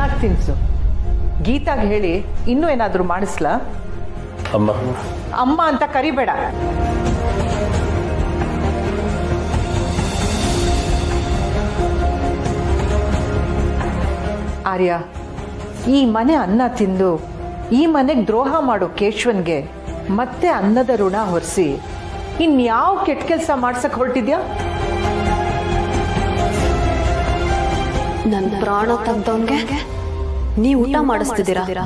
ಚೆನ್ನಾಗಿ ತಿನ್ಸು. ಗೀತಾಗೆ ಹೇಳಿ ಇನ್ನೂ ಏನಾದರೂ ಮಾಡಿಸ್ಲಾ? ಅಮ್ಮ ಅಮ್ಮ ಅಂತ ಕರಿಬೇಡ. ಆರ್ಯ, ಈ ಮನೆ ಅನ್ನ ತಿಂದು ಈ ಮನೆಗೆ ದ್ರೋಹ ಮಾಡೋ ಕೇಶವನ್ಗೆ ಮತ್ತೆ ಅನ್ನದ ಋಣ ಹೊರಿಸಿ ಇನ್ಯಾವ ಕೆಟ್ಟ ಕೆಲಸ ಮಾಡ್ಸಕ್ ಹೊರಟಿದ್ಯಾ? ನನ್ನ ಪ್ರಾಣ ತಂದವನ್ಗೆ ನೀವು ಊಟ ಮಾಡಿಸ್ತಿದ್ದೀರಾ?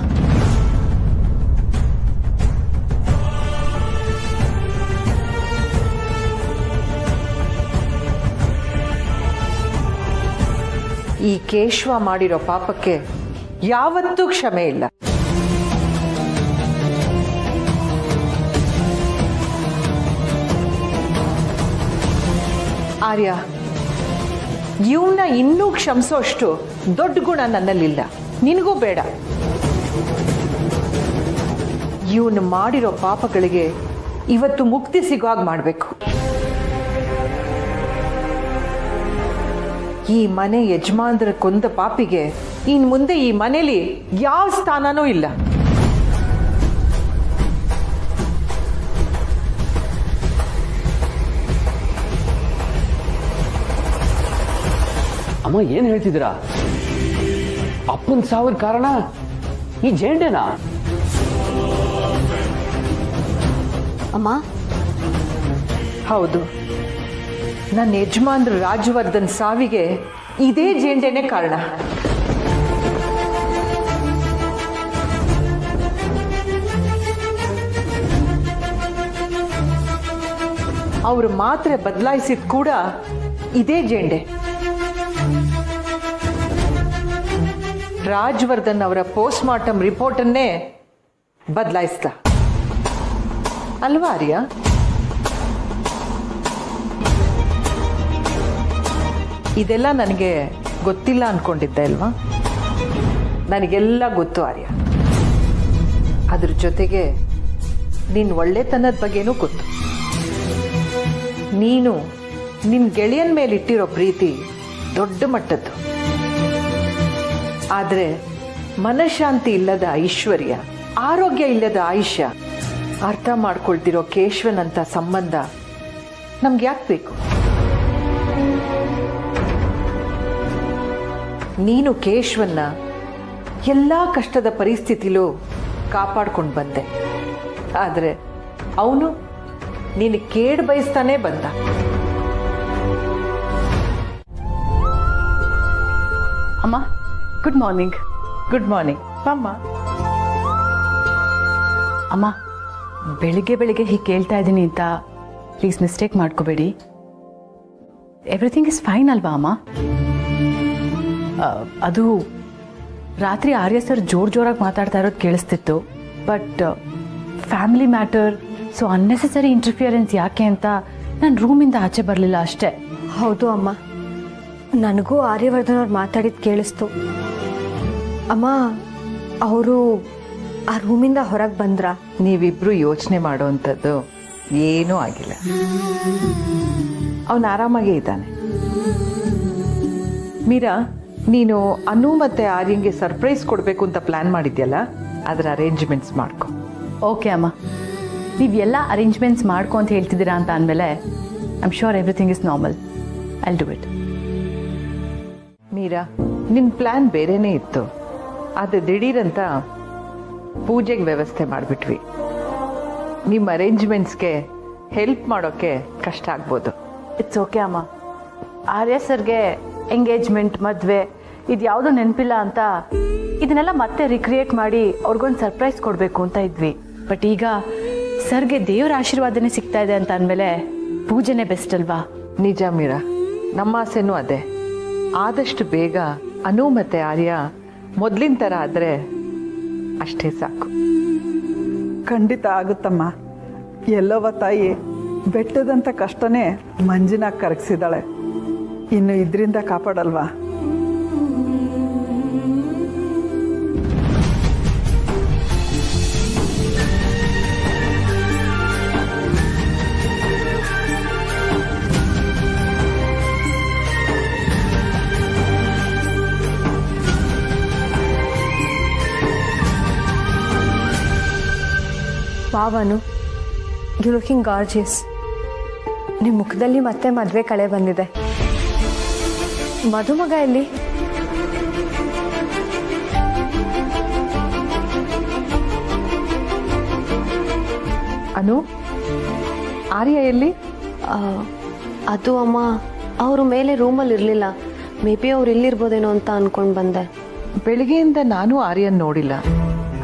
ಈ ಕೇಶವ ಮಾಡಿರೋ ಪಾಪಕ್ಕೆ ಯಾವತ್ತೂ ಕ್ಷಮೆ ಇಲ್ಲ. ಆರ್ಯ, ಇವನ್ನ ಇನ್ನೂ ಕ್ಷಮಿಸೋಷ್ಟು ದೊಡ್ಡ ಗುಣ ನನ್ನಲ್ಲಿಲ್ಲ, ನಿನಗೂ ಬೇಡ. ಇವನು ಮಾಡಿರೋ ಪಾಪಗಳಿಗೆ ಇವತ್ತು ಮುಕ್ತಿ ಸಿಗೋ ಹಾಗೆ ಮಾಡಬೇಕು. ಈ ಮನೆ ಯಜಮಾನ್ರ ಕೊಂದ ಪಾಪಿಗೆ ಇನ್ ಮುಂದೆ ಈ ಮನೇಲಿ ಯಾವ ಸ್ಥಾನನೂ ಇಲ್ಲ. ಅಮ್ಮ ಏನ್ ಹೇಳ್ತಿದ್ದೀರಾ? ಅಪ್ಪನ ಸಾವಿರ ಕಾರಣ ಈ ಜೇಂಡೆನಾ? ಅಮ್ಮ, ಹೌದು, ನನ್ನ ಯಜಮಾನ್ರ ರಾಜವರ್ಧನ್ ಸಾವಿಗೆ ಇದೇ ಜೇಂಡೆನೇ ಕಾರಣ. ಅವರು ಮಾತ್ರೆ ಬದಲಾಯಿಸಿದ ಕೂಡ ಇದೇ ಜೇಂಡೆ. ರಾಜವರ್ಧನ್ ಅವರ ಪೋಸ್ಟ್ ಮಾರ್ಟಮ್ ರಿಪೋರ್ಟನ್ನೇ ಬದಲಾಯಿಸ್ದ ಅಲ್ವಾ ಆರ್ಯ? ಇದೆಲ್ಲ ನನಗೆ ಗೊತ್ತಿಲ್ಲ ಅನ್ಕೊಂಡಿದ್ದೆ ಅಲ್ವಾ? ನನಗೆಲ್ಲ ಗೊತ್ತು ಆರ್ಯ. ಅದ್ರ ಜೊತೆಗೆ ನಿನ್ನ ಒಳ್ಳೆತನದ ಬಗ್ಗೆನೂ ಗೊತ್ತು. ನೀನು ನಿನ್ನ ಗೆಳೆಯನ ಮೇಲಿಟ್ಟಿರೋ ಪ್ರೀತಿ ದೊಡ್ಡ ಮಟ್ಟದ್ದು. ಆದರೆ ಮನಃಶಾಂತಿ ಇಲ್ಲದ ಐಶ್ವರ್ಯ, ಆರೋಗ್ಯ ಇಲ್ಲದ ಆಯುಷ್ಯ, ಅರ್ಥ ಮಾಡ್ಕೊಳ್ತಿರೋ ಕೇಶವನಂತ ಸಂಬಂಧ ನಮ್ಗೆ ಯಾಕೆ ಬೇಕು? ನೀನು ಕೇಶವನ್ನ ಎಲ್ಲ ಕಷ್ಟದ ಪರಿಸ್ಥಿತಿಲೂ ಕಾಪಾಡ್ಕೊಂಡು ಬಂದೆ. ಆದರೆ ಅವನು ನೀನು ಕೇಡು ಬಯಸ್ತಾನೆ ಬಂದ. ಅಮ್ಮ, ಗುಡ್ ಮಾರ್ನಿಂಗ್. ಗುಡ್ ಮಾರ್ನಿಂಗ್ ಅಮ್ಮ. ಅಮ್ಮ, ಬೆಳಿಗ್ಗೆ ಬೆಳಿಗ್ಗೆ ಹೀಗೆ ಕೇಳ್ತಾ ಇದ್ದೀನಿ ಅಂತ ಪ್ಲೀಸ್ ಮಿಸ್ಟೇಕ್ ಮಾಡ್ಕೋಬೇಡಿ. ಎವ್ರಿಥಿಂಗ್ ಇಸ್ ಫೈನ್ ಅಲ್ವಾ ಅಮ್ಮ? ಅದು ರಾತ್ರಿ ಆರ್ಯ ಸರ್ ಜೋರಾಗಿ ಮಾತಾಡ್ತಾ ಇರೋದು ಕೇಳಿಸ್ತಿತ್ತು. But family matter, so unnecessary interference ಯಾಕೆ ಅಂತ ನಾನು ರೂಮಿಂದ ಆಚೆ ಬರಲಿಲ್ಲ ಅಷ್ಟೇ. ಹೌದು ಅಮ್ಮ, ನನಗೂ ಆರ್ಯವರ್ಧನ್ ಅವ್ರು ಮಾತಾಡಿದ್ದು ಕೇಳಿಸ್ತು. ಅಮ್ಮ, ಅವರು ಆ ರೂಮಿಂದ ಹೊರಗೆ ಬಂದ್ರ? ನೀವಿಬ್ರು ಯೋಚನೆ ಮಾಡೋವಂಥದ್ದು ಏನೂ ಆಗಿಲ್ಲ. ಅವನು ಆರಾಮಾಗೇ ಇದ್ದಾನೆ. ಮೀರಾ, ನೀನು ಅನು ಮತ್ತೆ ಆರ್ಯಂಗೆ ಸರ್ಪ್ರೈಸ್ ಕೊಡಬೇಕು ಅಂತ ಪ್ಲಾನ್ ಮಾಡಿದ್ಯಲ್ಲ, ಅದರ ಅರೇಂಜ್ಮೆಂಟ್ಸ್ ಮಾಡ್ಕೊ. ಓಕೆ ಅಮ್ಮ, ನೀವೆಲ್ಲ ಅರೇಂಜ್ಮೆಂಟ್ಸ್ ಮಾಡ್ಕೊ ಅಂತ ಹೇಳ್ತಿದ್ದೀರಾ ಅಂತ ಅಂದಮೇಲೆ I am sure everything is normal. I will do it. Meera, ನಿನ್ನ ಪ್ಲಾನ್ ಬೇರೆನೇ ಇತ್ತು. ಅದು ದಿಢೀರಂತ ಪೂಜೆಗೆ ವ್ಯವಸ್ಥೆ ಮಾಡಿಬಿಟ್ವಿ. ನಿಮ್ಮ ಅರೇಂಜ್ಮೆಂಟ್ಸ್ಗೆ ಹೆಲ್ಪ್ ಮಾಡೋಕ್ಕೆ ಕಷ್ಟ ಆಗ್ಬೋದು. ಇಟ್ಸ್ ಓಕೆ ಅಮ್ಮ. ಆರ್ಯ ಸರ್ಗೆ ಎಂಗೇಜ್ಮೆಂಟ್, ಮದುವೆ ಇದು ಯಾವುದೂ ನೆನಪಿಲ್ಲ ಅಂತ ಇದನ್ನೆಲ್ಲ ಮತ್ತೆ ರಿಕ್ರಿಯೇಟ್ ಮಾಡಿ ಅವ್ರಿಗೊಂದು ಸರ್ಪ್ರೈಸ್ ಕೊಡಬೇಕು ಅಂತ ಇದ್ವಿ. ಬಟ್ ಈಗ ಸರ್ಗೆ ದೇವರ ಆಶೀರ್ವಾದನೇ ಸಿಗ್ತಾ ಇದೆ ಅಂತ ಅಂದಮೇಲೆ ಪೂಜೆನೇ ಬೆಸ್ಟ್ ಅಲ್ವಾ? ನಿಜ ಮೀರಾ, ನಮ್ಮ ಆಸೆನೂ ಅದೇ. ಆದಷ್ಟು ಬೇಗ ಅನು ಮತ್ತೆ ಆರ್ಯ ಮೊದಲಿನ ಥರ ಆದರೆ ಅಷ್ಟೇ ಸಾಕು. ಖಂಡಿತ ಆಗುತ್ತಮ್ಮ. ಎಲ್ಲವ ತಾಯಿ ಬೆಟ್ಟದಂಥ ಕಷ್ಟನೇ ಮಂಜಿನಾಗಿ ಕರಗಿಸಿದಾಳೆ. ಇನ್ನು ಇದರಿಂದ ಕಾಪಾಡಲ್ವಾ? ವಾವನು ಯು ಲುಕಿಂಗ್ ಗಾರ್ಜಿಯಸ್. ನಿಮ್ಮ ಮುಖದಲ್ಲಿ ಮತ್ತೆ ಮದುವೆ ಕಳೆ ಬಂದಿದೆ. ಮದುಮಗ ಎಲ್ಲಿ? ಅನು, ಆರ್ಯ ಎಲ್ಲಿ? ಅದು ಅಮ್ಮ, ಅವರು ಮೇಲೆ ರೂಮಲ್ಲಿ ಇರಲಿಲ್ಲ. ಮೇ ಬಿ ಅವ್ರು ಇಲ್ಲಿರ್ಬೋದೇನೋ ಅಂತ ಅನ್ಕೊಂಡು ಬಂದೆ. ಬೆಳಿಗ್ಗೆಯಿಂದ ನಾನು ಆರ್ಯನ್ ನೋಡಿಲ್ಲ.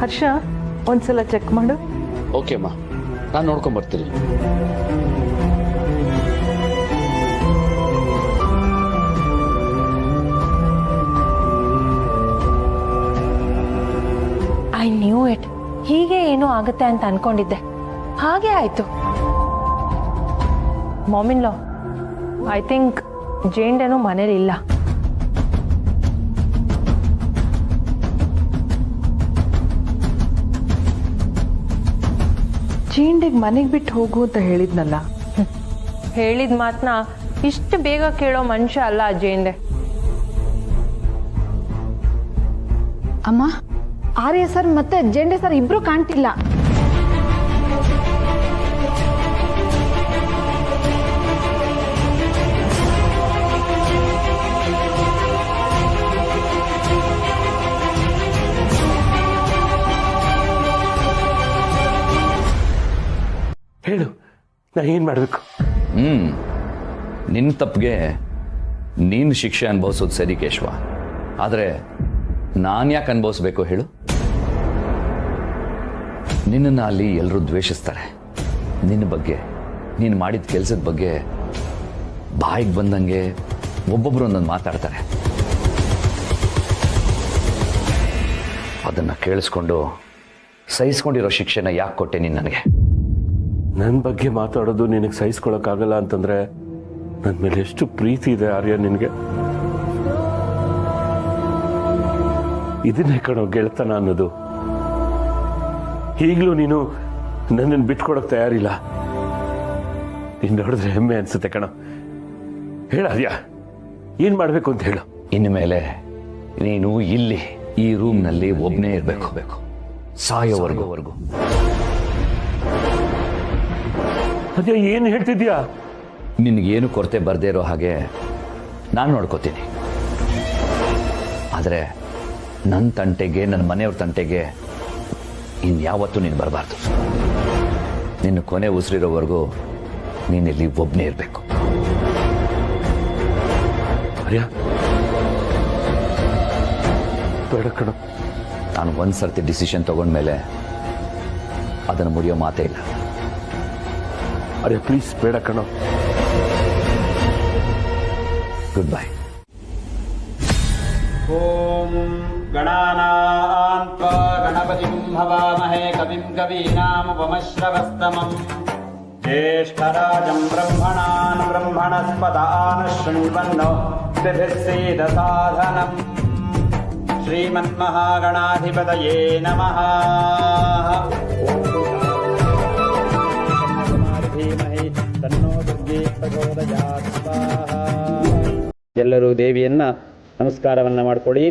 ಹರ್ಷ, ಒಂದ್ಸಲ ಚೆಕ್ ಮಾಡು. ಓಕೆ ಅಮ್ಮ, ನಾನು ನೋಡ್ಕೊಂಡ್ ಬರ್ತೀನಿ. I knew it. ಹೀಗೆ ಏನೋ ಆಗುತ್ತೆ ಅಂತ ಅನ್ಕೊಂಡಿದ್ದೆ, ಹಾಗೆ ಆಯ್ತು. ಮಾಮಿನ್ ಲಾ, ಐ ಥಿಂಕ್ ಜೇಂಡೇನು ಮನೇಲಿ ಇಲ್ಲ. ಚೀಂಡಿಗೆ ಮನೆಗೆ ಬಿಟ್ಟು ಹೋಗು ಅಂತ ಹೇಳಿದ್ನಲ್ಲ. ಹೇಳಿದ ಮಾತನ್ನ ಇಷ್ಟು ಬೇಗ ಕೇಳೋ ಮನುಷ್ಯ ಅಲ್ಲ ಜೇಂಡೆ. ಅಮ್ಮ, ಆರ್ಯ ಸರ್ ಮತ್ತೆ ಜೆಂಡೆ ಸರ್ ಇಬ್ರು ಕಾಣ್ತಿಲ್ಲ. ಹೇಳು, ನಾ ಏನ್ ಮಾಡ್ಬೇಕು? ನಿನ್ನ ತಪ್ಪಿಗೆ ನೀನು ಶಿಕ್ಷೆ ಅನುಭವಿಸೋದು ಸರಿ ಕೇಶವ, ಆದರೆ ನಾನು ಯಾಕೆ ಅನುಭವಿಸ್ಬೇಕು ಹೇಳು? ನಿನ್ನನ್ನು ಅಲ್ಲಿ ಎಲ್ಲರೂ ದ್ವೇಷಿಸ್ತಾರೆ. ನಿನ್ನ ಬಗ್ಗೆ, ನೀನು ಮಾಡಿದ ಕೆಲಸದ ಬಗ್ಗೆ ಬಾಯಿಗೆ ಬಂದಂಗೆ ಒಬ್ಬೊಬ್ಬರು ಒಂದೊಂದು ಮಾತಾಡ್ತಾರೆ. ಅದನ್ನು ಕೇಳಿಸ್ಕೊಂಡು ಸಹಿಸ್ಕೊಂಡಿರೋ ಶಿಕ್ಷೆನ ಯಾಕೆ ಕೊಟ್ಟೆ ನೀನು ನನಗೆ? ನನ್ನ ಬಗ್ಗೆ ಮಾತಾಡೋದು ನಿನಗೆ ಸಹಿಸ್ಕೊಳಕ್ಕಾಗಲ್ಲ ಅಂತಂದ್ರೆ ನನ್ನ ಮೇಲೆ ಎಷ್ಟು ಪ್ರೀತಿ ಇದೆ ಆರ್ಯ ನಿನಗೆ. ಇದನ್ನೇ ಕಣೋ ಗೆಳತನ ಅನ್ನೋದು. ಈಗಲೂ ನೀನು ನನ್ನನ್ನು ಬಿಟ್ಕೊಡಕ್ ತಯಾರಿಲ್ಲ. ನೀನು ನೋಡಿದ್ರೆ ಹೆಮ್ಮೆ ಅನ್ಸುತ್ತೆ ಕಣ. ಹೇಳ ಆರ್ಯ, ಏನ್ ಮಾಡ್ಬೇಕು ಅಂತ ಹೇಳು. ಇನ್ಮೇಲೆ ನೀನು ಇಲ್ಲಿ ಈ ರೂಮ್ನಲ್ಲಿ ಒಬ್ಬನೇ ಇರಬೇಕು, ಸಾಯೋವರೆಗೂ. ಅದೇ ಏನು ಹೇಳ್ತಿದ್ಯಾ? ನಿನಗೇನು ಕೊರತೆ ಬರದೇ ಇರೋ ಹಾಗೆ ನಾನು ನೋಡ್ಕೋತೀನಿ. ಆದರೆ ನನ್ನ ತಂಟೆಗೆ, ನನ್ನ ಮನೆಯವ್ರ ತಂಟೆಗೆ ಇನ್ಯಾವತ್ತೂ ನೀನು ಬರಬಾರ್ದು. ನಿನ್ನ ಕೊನೆ ಉಸಿರಿರೋವರೆಗೂ ನೀನಿಲ್ಲಿ ಒಬ್ಬನೇ ಇರಬೇಕು. ಆರ್ಯ, ಬೇಡ ಕಣ. ನಾನು ಒಂದು ಸರ್ತಿ ಡಿಸಿಷನ್ ತಗೊಂಡ್ಮೇಲೆ ಅದನ್ನು ಮುರಿಯೋ ಮಾತೇ ಇಲ್ಲ. ಆರ್ಯ ಪ್ಲೀಸ್, ಬೇಡ ಕಣ. Good bye. ಓಂ ಗಣಾನಾಂ ತ್ವಾ ಗಣಪತಿಂ ಹವಾಮಹೇ ಕವಿಂ ಕವೀನಾಮುಪಮಶ್ರವಸ್ತಮಂ ಜ್ಯೇಷ್ಠರಾಜಂ ಬ್ರಹ್ಮಣಾನ್ ಬ್ರಹ್ಮಣಸ್ಪದ ಆನಶೃಣ್ವನ್ನೋ ದಿಭಿಃ ಸೀದಸಾಧನಂ ಶ್ರೀಮನ್ಮಹಾಗಣಾಧಿಪತಯೇ ನಮಃ. ಎಲ್ಲರೂ ದೇವಿಯನ್ನ ನಮಸ್ಕಾರವನ್ನ ಮಾಡಿಕೊಳ್ಳಿ.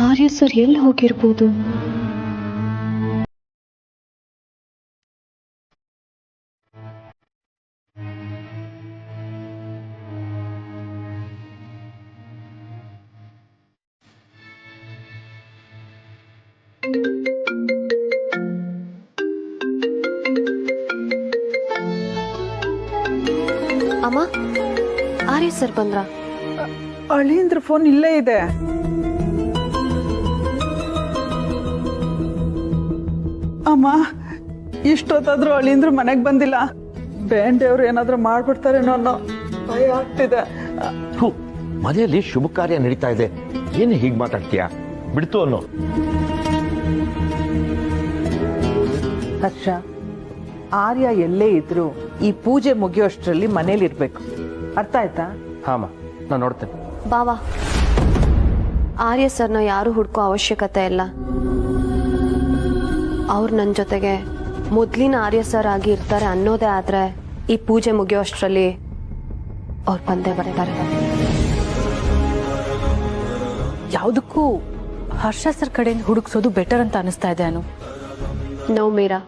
ಆರ್ಯ ಸರ್ ಎಲ್ಲಿ ಹೋಗಿರ್ಬೋದು? ಅಮ್ಮ, ಆರ್ಯ ಸರ್ ಬಂದ್ರ? ಅಳೀಂದ್ರ ಫೋನ್ ಇಲ್ಲೇ ಇದೆ. ಅಮ್ಮ, ಇಷ್ಟೊತ್ತಾದ್ರೂ ಅಳೀಂದ್ರ ಮನೆಗೆ ಬಂದಿಲ್ಲ. ಬೇಂಡೆಯವ್ರು ಏನಾದ್ರೂ ಮಾಡ್ಬಿಡ್ತಾರೇನೋ ಅನ್ನೋ ಭಯ ಆಗ್ತಿದೆ. ಮನೆಯಲ್ಲಿ ಶುಭ ಕಾರ್ಯ ನಡೀತಾ ಇದೆ, ಏನು ಹೀಗೆ ಮಾತಾಡ್ತೀಯ? ಬಿಡ್ತು ಅನ್ನೋ. ಹರ್ಷ, ಆರ್ಯ ಎಲ್ಲೇ ಇದ್ರು ಈ ಪೂಜೆ ಮುಗಿಯೋಷ್ಟರಲ್ಲಿ ಮನೇಲಿರ್ಬೇಕು. ಅರ್ಥ ಆಯ್ತಾ? ಹಾಮ, ನಾನು ನೋಡ್ತೇನೆ. ಬಾವಾ, ಆರ್ಯ ಸರ್ನ ಯಾರು ಹುಡ್ಕೋ ಅವಶ್ಯಕತೆ ಇಲ್ಲ. ಅವ್ರು ನನ್ನ ಜೊತೆಗೆ ಮೊದಲಿನ ಆರ್ಯ ಸರ್ ಆಗಿ ಇರ್ತಾರೆ ಅನ್ನೋದೇ ಆದ್ರೆ ಈ ಪೂಜೆ ಮುಗಿಯೋ ಅಷ್ಟರಲ್ಲಿ ಅವ್ರು ಬಂದೇ ಬರ್ತಾರೆ. ಯಾವುದಕ್ಕೂ ಹರ್ಷ ಸರ್ ಕಡೆಯಿಂದ ಹುಡುಕ್ಸೋದು ಬೆಟರ್ ಅಂತ ಅನಿಸ್ತಾ ಇದೆ ಅನು. ನೋ ಮೀರಾ,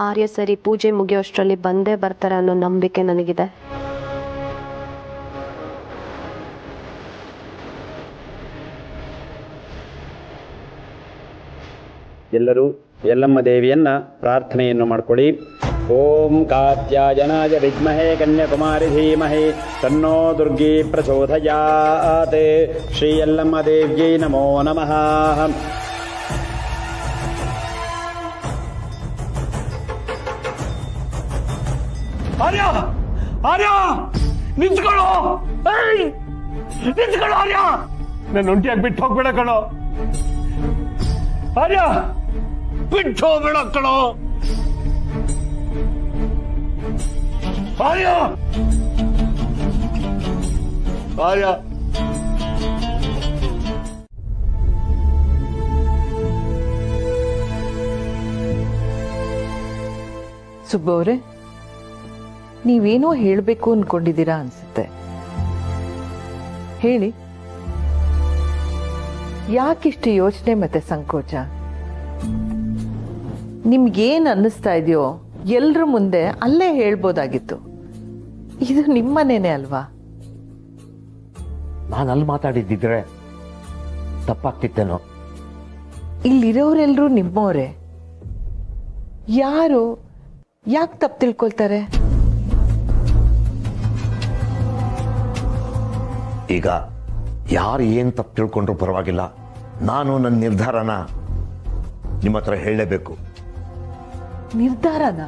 ಆರ್ಯ ಸರಿ ಪೂಜೆ ಮುಗಿಯೋ ಅಷ್ಟರಲ್ಲಿ ಬಂದೇ ಬರ್ತಾರೆ ಅನ್ನೋ ನಂಬಿಕೆ ನನಗಿದೆ. ಎಲ್ಲರೂ ಯಲ್ಲಮ್ಮ ದೇವಿಯನ್ನ ಪ್ರಾರ್ಥನೆಯನ್ನು ಮಾಡಿಕೊಳ್ಳಿ. ಓಂ ಕಾತ್ಯಾಯನಾಯ ವಿದ್ಮಹೇ ಕನ್ಯಾಕುಮಾರಿ ಧೀಮಹಿ ತನ್ನೋ ದುರ್ಗಿ ಪ್ರಚೋದಯಾತ್. ಶ್ರೀ ಯಲ್ಲಮ್ಮ ದೇವ್ಯೈ ನಮೋ ನಮಃ. ಆರ್ಯ ಆರ್ಯ ನಿಂತ್ಕೊಳ್ಳೋ, ನಿಂತ್ಕೊಳ್ಳೋ ಆರ್ಯ, ನನ್ನ ಒಂಟಿಯಾಗಿ ಬಿಟ್ಟು ಹೋಗ್ಬೇಡ ಕಣೋ. ಆರ್ಯ ಬಿಟ್ಟು ಹೋಗ್ಬೇಡ ಕಣೋ. ಆರ್ಯ ಆರ್ಯ ಸುಬ್ಬು ಅವರೇ, ನೀವೇನೋ ಹೇಳಬೇಕು ಅನ್ಕೊಂಡಿದ್ದೀರಾ ಅನ್ಸುತ್ತೆ. ಹೇಳಿ, ಯಾಕಿಷ್ಟು ಯೋಚನೆ ಮತ್ತೆ ಸಂಕೋಚ? ನಿಮ್ಗೇನ್ ಅನ್ನಿಸ್ತಾ ಇದೆಯೋ ಎಲ್ರ ಮುಂದೆ ಅಲ್ಲೇ ಹೇಳ್ಬೋದಾಗಿತ್ತು. ಇದು ನಿಮ್ಮನೇನೆ ಅಲ್ವಾ? ನಾನು ಅಲ್ಲಿ ಮಾತಾಡಿದ್ದಿದ್ರೆ ತಪ್ಪಾಗ್ತಿತ್ತೇನೋ. ಇಲ್ಲಿರೋರೆಲ್ರೂ ನಿಮ್ಮವರೇ. ಯಾರು ಯಾಕೆ ತಪ್ಪು ತಿಳ್ಕೊಳ್ತಾರೆ? ಈಗ ಯಾರು ಏನು ತಪ್ಪು ತಿಳ್ಕೊಂಡ್ರೂ ಪರವಾಗಿಲ್ಲ, ನಾನು ನನ್ನ ನಿರ್ಧಾರನ ನಿಮ್ಮ ಹತ್ರ ಹೇಳಲೇಬೇಕು. ನಿರ್ಧಾರನ?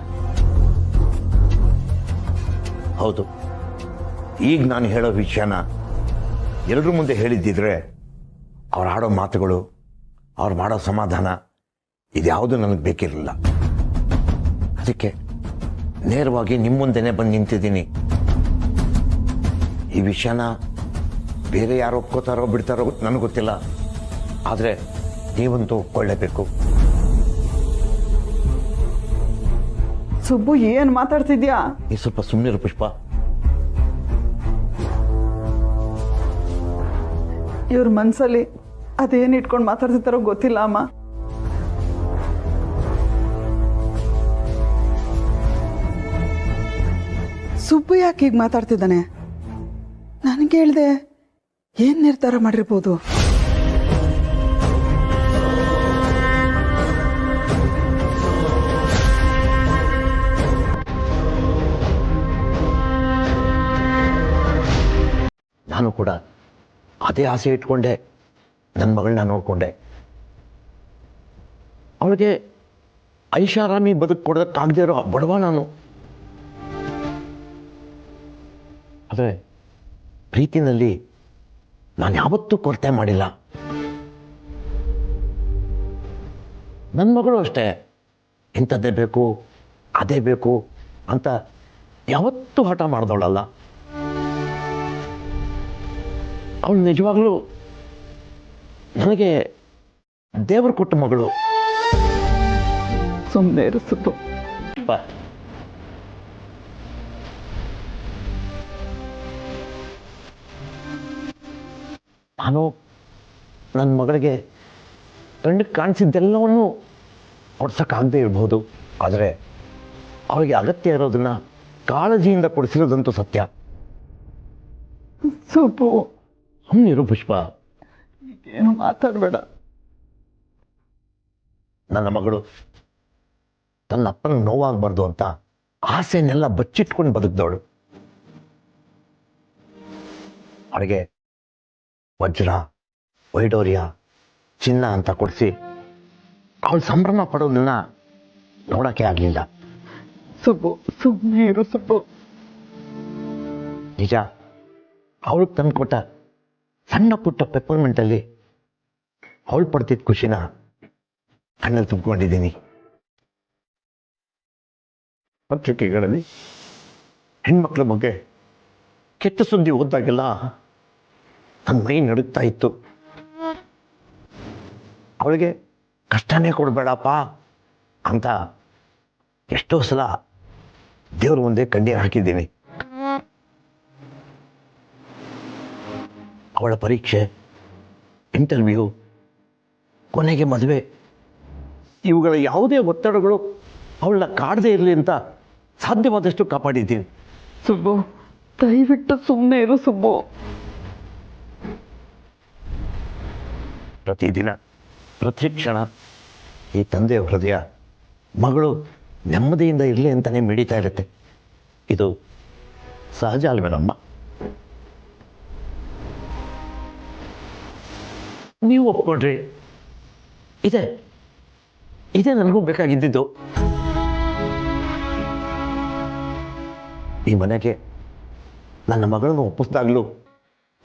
ಹೌದು. ಈಗ ನಾನು ಹೇಳೋ ವಿಷಯನ ಎಲ್ಲರ ಮುಂದೆ ಹೇಳಿದ್ದಿದ್ರೆ ಅವ್ರು ಆಡೋ ಮಾತುಗಳು, ಅವ್ರು ಮಾಡೋ ಸಮಾಧಾನ ಇದ್ಯಾವುದು ನನಗೆ ಬೇಕಿರಲಿಲ್ಲ. ಅದಕ್ಕೆ ನೇರವಾಗಿ ನಿಮ್ಮ ಮುಂದೆನೇ ಬಂದು ನಿಂತಿದ್ದೀನಿ. ಈ ವಿಷಯನ ಬೇರೆ ಯಾರು ಒಪ್ಕೋತಾರೋ ಬಿಡ್ತಾರೋ ನನಗೆ ಗೊತ್ತಿಲ್ಲ, ಆದರೆ ನೀವಂತೂ ಒಪ್ಕೊಳ್ಳೇಬೇಕು. ಸುಬ್ಬು, ಏನ್ ಮಾತಾಡ್ತಿದ್ಯಾ? ನೀ ಸ್ವಲ್ಪ ಸುಮ್ಮನಿರು ಪುಷ್ಪ. ಇವ್ರ ಮನ್ಸಲ್ಲಿ ಅದೇನ್ ಇಟ್ಕೊಂಡು ಮಾತಾಡ್ತಿರ್ತಾರೋ ಗೊತ್ತಿಲ್ಲ ಅಮ್ಮ. ಸುಬ್ಬು ಯಾಕೆ ಹೀಗೆ ಮಾತಾಡ್ತಿದ್ದಾನೆ? ನನಗೆ ಹೇಳ್ದೆ ಏನ್ ನಿರ್ಧಾರ ಮಾಡಿರ್ಬೋದು? ನಾನು ಕೂಡ ಅದೇ ಆಸೆ ಇಟ್ಕೊಂಡೆ ನನ್ನ ಮಗಳನ್ನ ನೋಡಿಕೊಂಡೆ. ಅವಳಿಗೆ ಐಷಾರಾಮಿ ಬದುಕು ಕೊಡೋದಕ್ಕಾಗದೇ ಇರೋ ಬಡವ ನಾನು. ಆದರೆ ಪ್ರೀತಿನಲ್ಲಿ ನಾನು ಯಾವತ್ತೂ ಕೊರತೆ ಮಾಡಿಲ್ಲ. ನನ್ನ ಮಗಳು ಅಷ್ಟೇ, ಇಂಥದ್ದೇ ಬೇಕು ಅದೇ ಬೇಕು ಅಂತ ಯಾವತ್ತೂ ಹಠ ಮಾಡಿದವಳಲ್ಲ. ಅವಳು ನಿಜವಾಗ್ಲೂ ನನಗೆ ದೇವರು ಕೊಟ್ಟ ಮಗಳು. ಸುಮ್ಮನೆ ಇರು ಸುಬ್ಬು. ನಾನು ನನ್ನ ಮಗಳಿಗೆ ಕಣ್ಣಿಗೆ ಕಾಣಿಸಿದ್ದೆಲ್ಲವನ್ನು ಕೊಡ್ಸೋಕ್ಕಾಗದೇ ಇರ್ಬೋದು, ಆದರೆ ಅವಳಿಗೆ ಅಗತ್ಯ ಇರೋದನ್ನ ಕಾಳಜಿಯಿಂದ ಕೊಡಿಸಿರೋದಂತೂ ಸತ್ಯ. ಸುಬ್ಬು, ಸುಮ್ಮನಿರು ಪುಷ್ಪ. ಏನು ಮಾತಾಡಬೇಡ. ನನ್ನ ಮಗಳು ತನ್ನ ಅಪ್ಪನ ನೋವಾಗಬಾರ್ದು ಅಂತ ಆಸೆನೆಲ್ಲ ಬಚ್ಚಿಟ್ಕೊಂಡು ಬದುಕಿದವಳು. ಅವಳಿಗೆ ವಜ್ರ, ವೈಡೂರ್ಯ, ಚಿನ್ನ ಅಂತ ಕೊಡಿಸಿ ಅವಳು ಸಂಭ್ರಮ ಪಡೋದನ್ನ ನೋಡೋಕ್ಕೆ ಆಗಲಿಲ್ಲ. ಸುಬ್ಬು, ಸುಮ್ಮನೆ ಇರು ಸುಬ್ಬು. ನಿಜ, ಅವಳಿಗೆ ತಂದು ಕೊಟ್ಟ ಸಣ್ಣ ಪುಟ್ಟ ಪೆಪ್ಪರ್ಮೆಂಟಲ್ಲಿ ಅವಳು ಪಡ್ತಿದ್ದ ಖುಷಿನ ಕಣ್ಣಲ್ಲಿ ತುಂಬಿಕೊಂಡಿದ್ದೀನಿ. ಪತ್ರಿಕೆಗಳಲ್ಲಿ ಹೆಣ್ಮಕ್ಳ ಬಗ್ಗೆ ಕೆಟ್ಟ ಸುದ್ದಿ ಓದ್ದಾಗೆಲ್ಲ ನನ್ನ ಮೈ ನಡುಗ್ತಾ ಇತ್ತು. ಅವಳಿಗೆ ಕಷ್ಟನೇ ಕೊಡಬೇಡಪ್ಪ ಅಂತ ಎಷ್ಟೋ ಸಲ ದೇವ್ರ ಮುಂದೆ ಕಣ್ಣೀರು ಹಾಕಿದ್ದೀನಿ. ಅವಳ ಪರೀಕ್ಷೆ, ಇಂಟರ್ವ್ಯೂ, ಕೊನೆಗೆ ಮದುವೆ, ಇವುಗಳ ಯಾವುದೇ ಒತ್ತಡಗಳು ಅವಳನ್ನ ಕಾಡದೇ ಇರಲಿ ಅಂತ ಸಾಧ್ಯವಾದಷ್ಟು ಕಾಪಾಡಿದ್ದೀನಿ. ಸುಬ್ಬು, ದಯವಿಟ್ಟು ಸುಮ್ಮನೆ ಇರು ಸುಬ್ಬು. ಪ್ರತಿದಿನ ಪ್ರತಿ ಕ್ಷಣ ಈ ತಂದೆಯ ಹೃದಯ ಮಗಳು ನೆಮ್ಮದಿಯಿಂದ ಇರಲಿ ಅಂತಲೇ ಮಿಡಿತಾ ಇರುತ್ತೆ. ಇದು ಸಹಜ ಅಲ್ವೇನಮ್ಮ? ನೀವು ಒಪ್ಕೊಂಡ್ರಿ, ಇದೇ ನನಗೂ ಬೇಕಾಗಿದ್ದಿದ್ದು. ಈ ಮನೆಗೆ ನನ್ನ ಮಗಳನ್ನು ಒಪ್ಪಿಸ್ದಾಗ್ಲೂ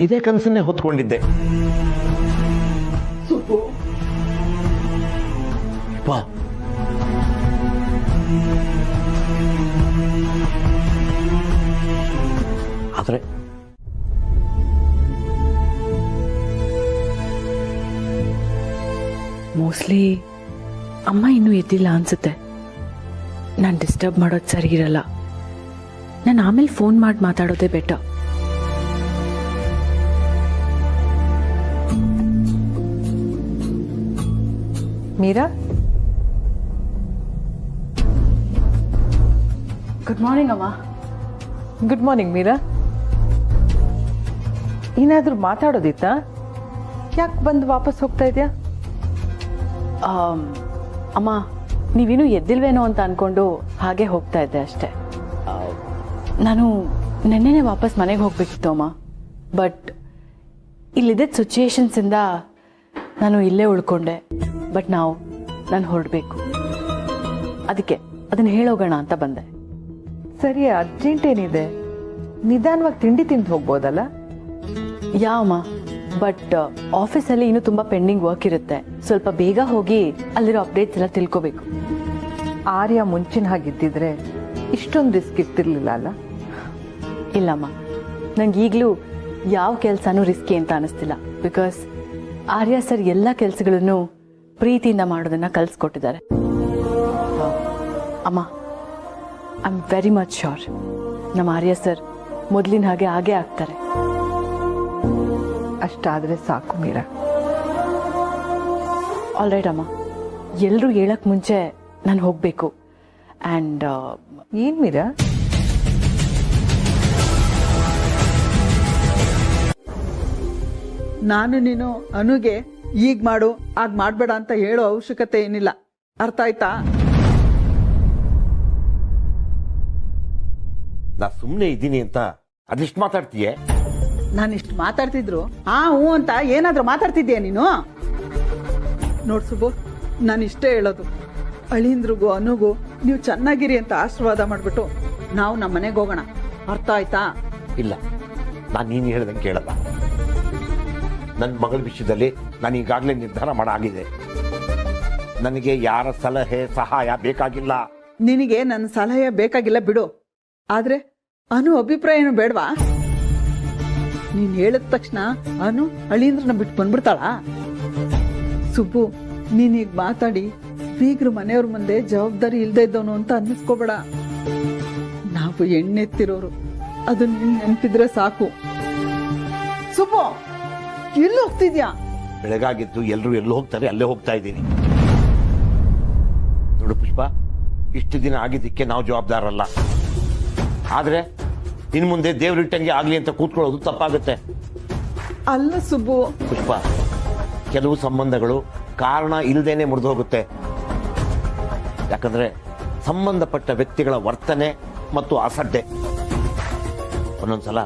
ಇದೇ ಕನಸನ್ನೇ ಹೊತ್ಕೊಂಡಿದ್ದೆ. ಬಾ, ಆದರೆ ಮೋಸ್ಟ್ಲಿ ಅಮ್ಮ ಇನ್ನೂ ಎದ್ದಿಲ್ಲ ಅನ್ಸುತ್ತೆ. ನಾನು ಡಿಸ್ಟರ್ಬ್ ಮಾಡೋದು ಸರಿ ಇರಲ್ಲ. ನಾನು ಆಮೇಲೆ ಫೋನ್ ಮಾಡಿ ಮಾತಾಡೋದೇ ಬೆಟರ್. ಮೀರಾ, ಗುಡ್ ಮಾರ್ನಿಂಗ್ ಅಮ್ಮ. Good morning Meera. ಏನಾದರೂ ಮಾತಾಡೋದಿತ್ತಾ? ಯಾಕೆ ಬಂದು ವಾಪಸ್ ಹೋಗ್ತಾ ಇದೆಯಾ? ಅಮ್ಮ, ನೀವಿನ್ನೂ ಎದ್ದಿಲ್ವೇನೋ ಅಂತ ಅಂದ್ಕೊಂಡು ಹಾಗೆ ಹೋಗ್ತಾ ಇದ್ದೆ ಅಷ್ಟೆ. ನಾನು ನೆನ್ನೆನೇ ವಾಪಸ್ ಮನೆಗೆ ಹೋಗ್ಬೇಕಿತ್ತು ಅಮ್ಮ. ಬಟ್ ಇಲ್ಲಿದ್ದ ಸಿಚುಯೇಷನ್ಸಿಂದ ನಾನು ಇಲ್ಲೇ ಉಳ್ಕೊಂಡೆ. ಬಟ್ ನಾನು ಹೊರಡಬೇಕು. ಅದಕ್ಕೆ ಅದನ್ನು ಹೇಳೋಗೋಣ ಅಂತ ಬಂದೆ. ಸರಿ, ಅರ್ಜೆಂಟ್ ಏನಿದೆ? ನಿಧಾನವಾಗಿ ತಿಂಡಿ ತಿಂದು ಹೋಗ್ಬೋದಲ್ಲ? ಯಾವಮ್ಮ, ಬಟ್ ಆಫೀಸಲ್ಲಿ ಇನ್ನೂ ತುಂಬ ಪೆಂಡಿಂಗ್ ವರ್ಕ್ ಇರುತ್ತೆ. ಸ್ವಲ್ಪ ಬೇಗ ಹೋಗಿ ಅಲ್ಲಿರೋ ಅಪ್ಡೇಟ್ಸ್ ಎಲ್ಲ ತಿಳ್ಕೋಬೇಕು. ಆರ್ಯ ಮುಂಚಿನ ಹಾಗಿದ್ದಿದ್ರೆ ಇಷ್ಟೊಂದು ರಿಸ್ಕ್ ಇರ್ತಿರ್ಲಿಲ್ಲ ಅಲ್ಲ? ಇಲ್ಲಮ್ಮ, ನಂಗೆ ಈಗಲೂ ಯಾವ ಕೆಲಸನೂ ರಿಸ್ಕಿ ಅಂತ ಅನಿಸ್ತಿಲ್ಲ. ಬಿಕಾಸ್ ಆರ್ಯ ಸರ್ ಎಲ್ಲ ಕೆಲಸಗಳನ್ನು ಪ್ರೀತಿಯಿಂದ ಮಾಡೋದನ್ನ ಕಲಿಸ್ಕೊಟ್ಟಿದ್ದಾರೆ. ಅಮ್ಮ, I am very much sure ನಮ್ಮ ಆರ್ಯ ಸರ್ ಮೊದಲಿನ ಹಾಗೆ ಆಗ್ತಾರೆ. ಅಷ್ಟಾದರೆ ಸಾಕು ಮೀರಾ. ಆಲ್ ರೈಟ್ ಅಮ್ಮ, ಎಲ್ಲರೂ ಹೇಳಕ್ಕೆ ಮುಂಚೆ ನಾನು ಹೋಗಬೇಕು. ಆ್ಯಂಡ್ ಏನು ಮೀರಾ? ನಾನು ನೀನು ಅನುಗೆ ಈಗ ಮಾಡು ಆಗ ಮಾಡಬೇಡ ಅಂತ ಹೇಳೋ ಅವಶ್ಯಕತೆ ಏನಿಲ್ಲ. ಅರ್ಥ ಆಯ್ತಾ? ನಾ ಸುಮ್ಮನೆ ಇದ್ದೀನಿ ಅಂತ ಅದಿಷ್ಟು ಮಾತಾಡ್ತೀಯೇ? ನಾನಿಷ್ಟು ಮಾತಾಡ್ತಿದ್ರು ಹ್ಞೂ ಅಂತ ಏನಾದ್ರೂ ಮಾತಾಡ್ತಿದ್ದೀಯ ನೀನು? ನೋಡ್ ಸುಬ್ಬು, ನಾನು ಇಷ್ಟೇ ಹೇಳೋದು, ಅಳಿಂದ್ರಿಗೂ ಅನುಗೂ ನೀವು ಚೆನ್ನಾಗಿರಿ ಅಂತ ಆಶೀರ್ವಾದ ಮಾಡ್ಬಿಟ್ಟು ನಾವು ನಮ್ಮ ಮನೆಗೆ ಹೋಗೋಣ. ಅರ್ಥ ಆಯ್ತಾ? ಇಲ್ಲ, ನಾನು ನೀನು ಹೇಳ್ದಂಗೆ ಕೇಳಲ್ಲ. ನನ್ನ ಮಗಳ ವಿಷಯದಲ್ಲಿ ನಾನು ಈಗಾಗಲೇ ನಿರ್ಧಾರ ಮಾಡಾಗಿದೆ. ನನಗೆ ಯಾರ ಸಲಹೆ ಸಹಾಯ ಬೇಕಾಗಿಲ್ಲ. ನಿನಗೆ ನನ್ನ ಸಲಹೆ ಬೇಕಾಗಿಲ್ಲ ಬಿಡು. ಆದ್ರೆ ಅನು ಅಭಿಪ್ರಾಯನೂ ಬೇಡವಾ? ನೀನ್ ಹೇಳಿದ ತಕ್ಷಣ ಅನು ಅಳಿಂದ್ರನ್ನ ಬಿಟ್ಟು ಬಂದ್ಬಿಡ್ತಾಳ? ಸುಬ್ಬು, ನೀನೀಗ ಮಾತಾಡಿ ಬೀಗ್ರು ಮನೆಯವ್ರ ಮುಂದೆ ಜವಾಬ್ದಾರಿ ಇಲ್ದೇ ಇದ್ದವನು ಅಂತ ಅನ್ನಿಸ್ಕೋಬೇಡ. ನಾವು ಎಣ್ಣೆತ್ತಿರೋರು, ಅದು ನಿನ್ ನೆನ್ಪಿದ್ರೆ ಸಾಕು. ಸುಬ್ಬು, ಎಲ್ಲಿ ಹೋಗ್ತಿದ್ಯಾ? ಬೆಳಗಾಗಿದ್ದು ಎಲ್ಲರೂ ಎಲ್ಲಿ ಹೋಗ್ತಾರೆ ಅಲ್ಲೇ ಹೋಗ್ತಾ ಇದ್ದೀನಿ. ನೋಡು ಪುಷ್ಪ, ಇಷ್ಟು ದಿನ ಆಗಿದ್ದಕ್ಕೆ ನಾವು ಜವಾಬ್ದಾರಲ್ಲ. ಆದ್ರೆ ಇನ್ ಮುಂದೆ ದೇವ್ರಿಟ್ಟಂಗೆ ಆಗ್ಲಿ ಅಂತ ಕೂತ್ಕೊಳ್ಳೋದು ತಪ್ಪಾಗುತ್ತೆ. ಅಲ್ಲ ಸುಬ್ಬು. ಪುಷ್ಪ, ಕೆಲವು ಸಂಬಂಧಗಳು ಕಾರಣ ಇಲ್ಲದೇನೆ ಮುರಿದು ಹೋಗುತ್ತೆ. ಯಾಕಂದ್ರೆ ಸಂಬಂಧಪಟ್ಟ ವ್ಯಕ್ತಿಗಳ ವರ್ತನೆ ಮತ್ತು ಅಸಡ್ಡೆ ಒಂದೊಂದ್ಸಲ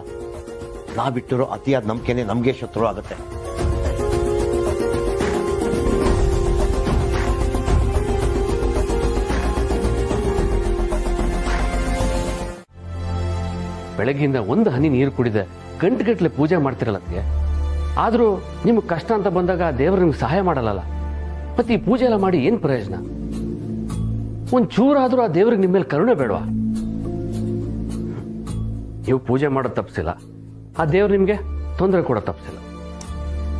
ನಾವಿಟ್ಟಿರೋ ಅತಿಯಾದ ನಂಬಿಕೆನೆ ನಮ್ಗೆ ಶತ್ರು ಆಗುತ್ತೆ. ಬೆಳಗ್ಗಿಂದ ಒಂದು ಹನಿ ನೀರು ಕುಡಿದೆ ಗಂಟೆಗಟ್ಟಲೆ ಪೂಜೆ ಮಾಡ್ತಿರಲ್ಲ ಅದಕ್ಕೆ. ಆದರೂ ನಿಮ್ಗೆ ಕಷ್ಟ ಅಂತ ಬಂದಾಗ ದೇವರು ನಿಮ್ಗೆ ಸಹಾಯ ಮಾಡಲ್ಲ. ಮತ್ತೆ ಈ ಪೂಜೆ ಎಲ್ಲ ಮಾಡಿ ಏನು ಪ್ರಯೋಜನ? ಒಂಚೂರಾದರೂ ಆ ದೇವ್ರಿಗೆ ನಿಮ್ಮ ಮೇಲೆ ಕರುಣೆ ಬೇಡವಾ? ನೀವು ಪೂಜೆ ಮಾಡೋದು ತಪ್ಪಿಸಿಲ್ಲ, ಆ ದೇವ್ರು ನಿಮಗೆ ತೊಂದರೆ ಕೂಡ ತಪ್ಪಿಸಿಲ್ಲ.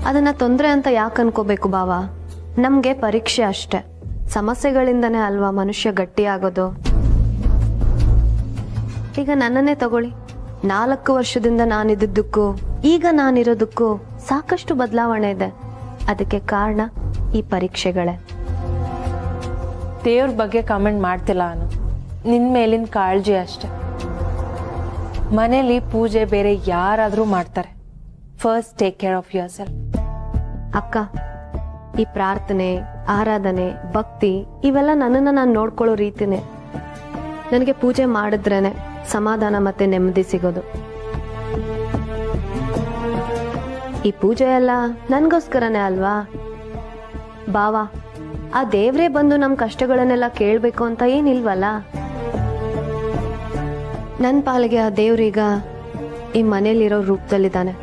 ಅದನ್ನ ತೊಂದರೆ ಅಂತ ಯಾಕೆ ಅನ್ಕೋಬೇಕು ಬಾವ? ನಮ್ಗೆ ಪರೀಕ್ಷೆ ಅಷ್ಟೆ. ಸಮಸ್ಯೆಗಳಿಂದನೇ ಅಲ್ವಾ ಮನುಷ್ಯ ಗಟ್ಟಿಯಾಗೋದು. ಈಗ ನನ್ನನ್ನೇ ತಗೊಳ್ಳಿ. 4 ವರ್ಷದಿಂದ ನಾನಿದ್ದಕ್ಕೂ ಈಗ ನಾನಿರೋದಕ್ಕೂ ಸಾಕಷ್ಟು ಬದಲಾವಣೆ ಇದೆ. ಅದಕ್ಕೆ ಕಾರಣ ಈ ಪರೀಕ್ಷೆಗಳೇ. ದೇವ್ರ ಬಗ್ಗೆ ಕಮೆಂಟ್ ಮಾಡ್ತಿಲ್ಲ ನಾನು, ನಿನ್ನ ಮೇಲಿನ ಕಾಳಜಿ ಅಷ್ಟೆ. ಮನೇಲಿ ಪೂಜೆ ಬೇರೆ ಯಾರಾದರೂ ಮಾಡ್ತಾರೆ. First take care of your self. ಅಕ್ಕ, ಈ ಪ್ರಾರ್ಥನೆ, ಆರಾಧನೆ, ಭಕ್ತಿ ಇವೆಲ್ಲ ನನ್ನನ್ನು ನಾನು ನೋಡ್ಕೊಳ್ಳೋ ರೀತಿನೇ. ನನಗೆ ಪೂಜೆ ಮಾಡಿದ್ರೇನೆ ಸಮಾಧಾನ ಮತ್ತೆ ನೆಮ್ಮದಿ ಸಿಗೋದು. ಈ ಪೂಜೆ ಎಲ್ಲ ನನಗೋಸ್ಕರನೇ ಅಲ್ವಾ? ಬಾವಾ, ಆ ದೇವ್ರೇ ಬಂದು ನಮ್ಮ ಕಷ್ಟಗಳನ್ನೆಲ್ಲ ಕೇಳಬೇಕು ಅಂತ ಏನಿಲ್ವಲ್ಲ. ನನ್ನ ಪಾಲಿಗೆ ಆ ದೇವ್ರೀಗ ಈ ಮನೇಲಿರೋ ರೂಪದಲ್ಲಿದ್ದಾನೆ.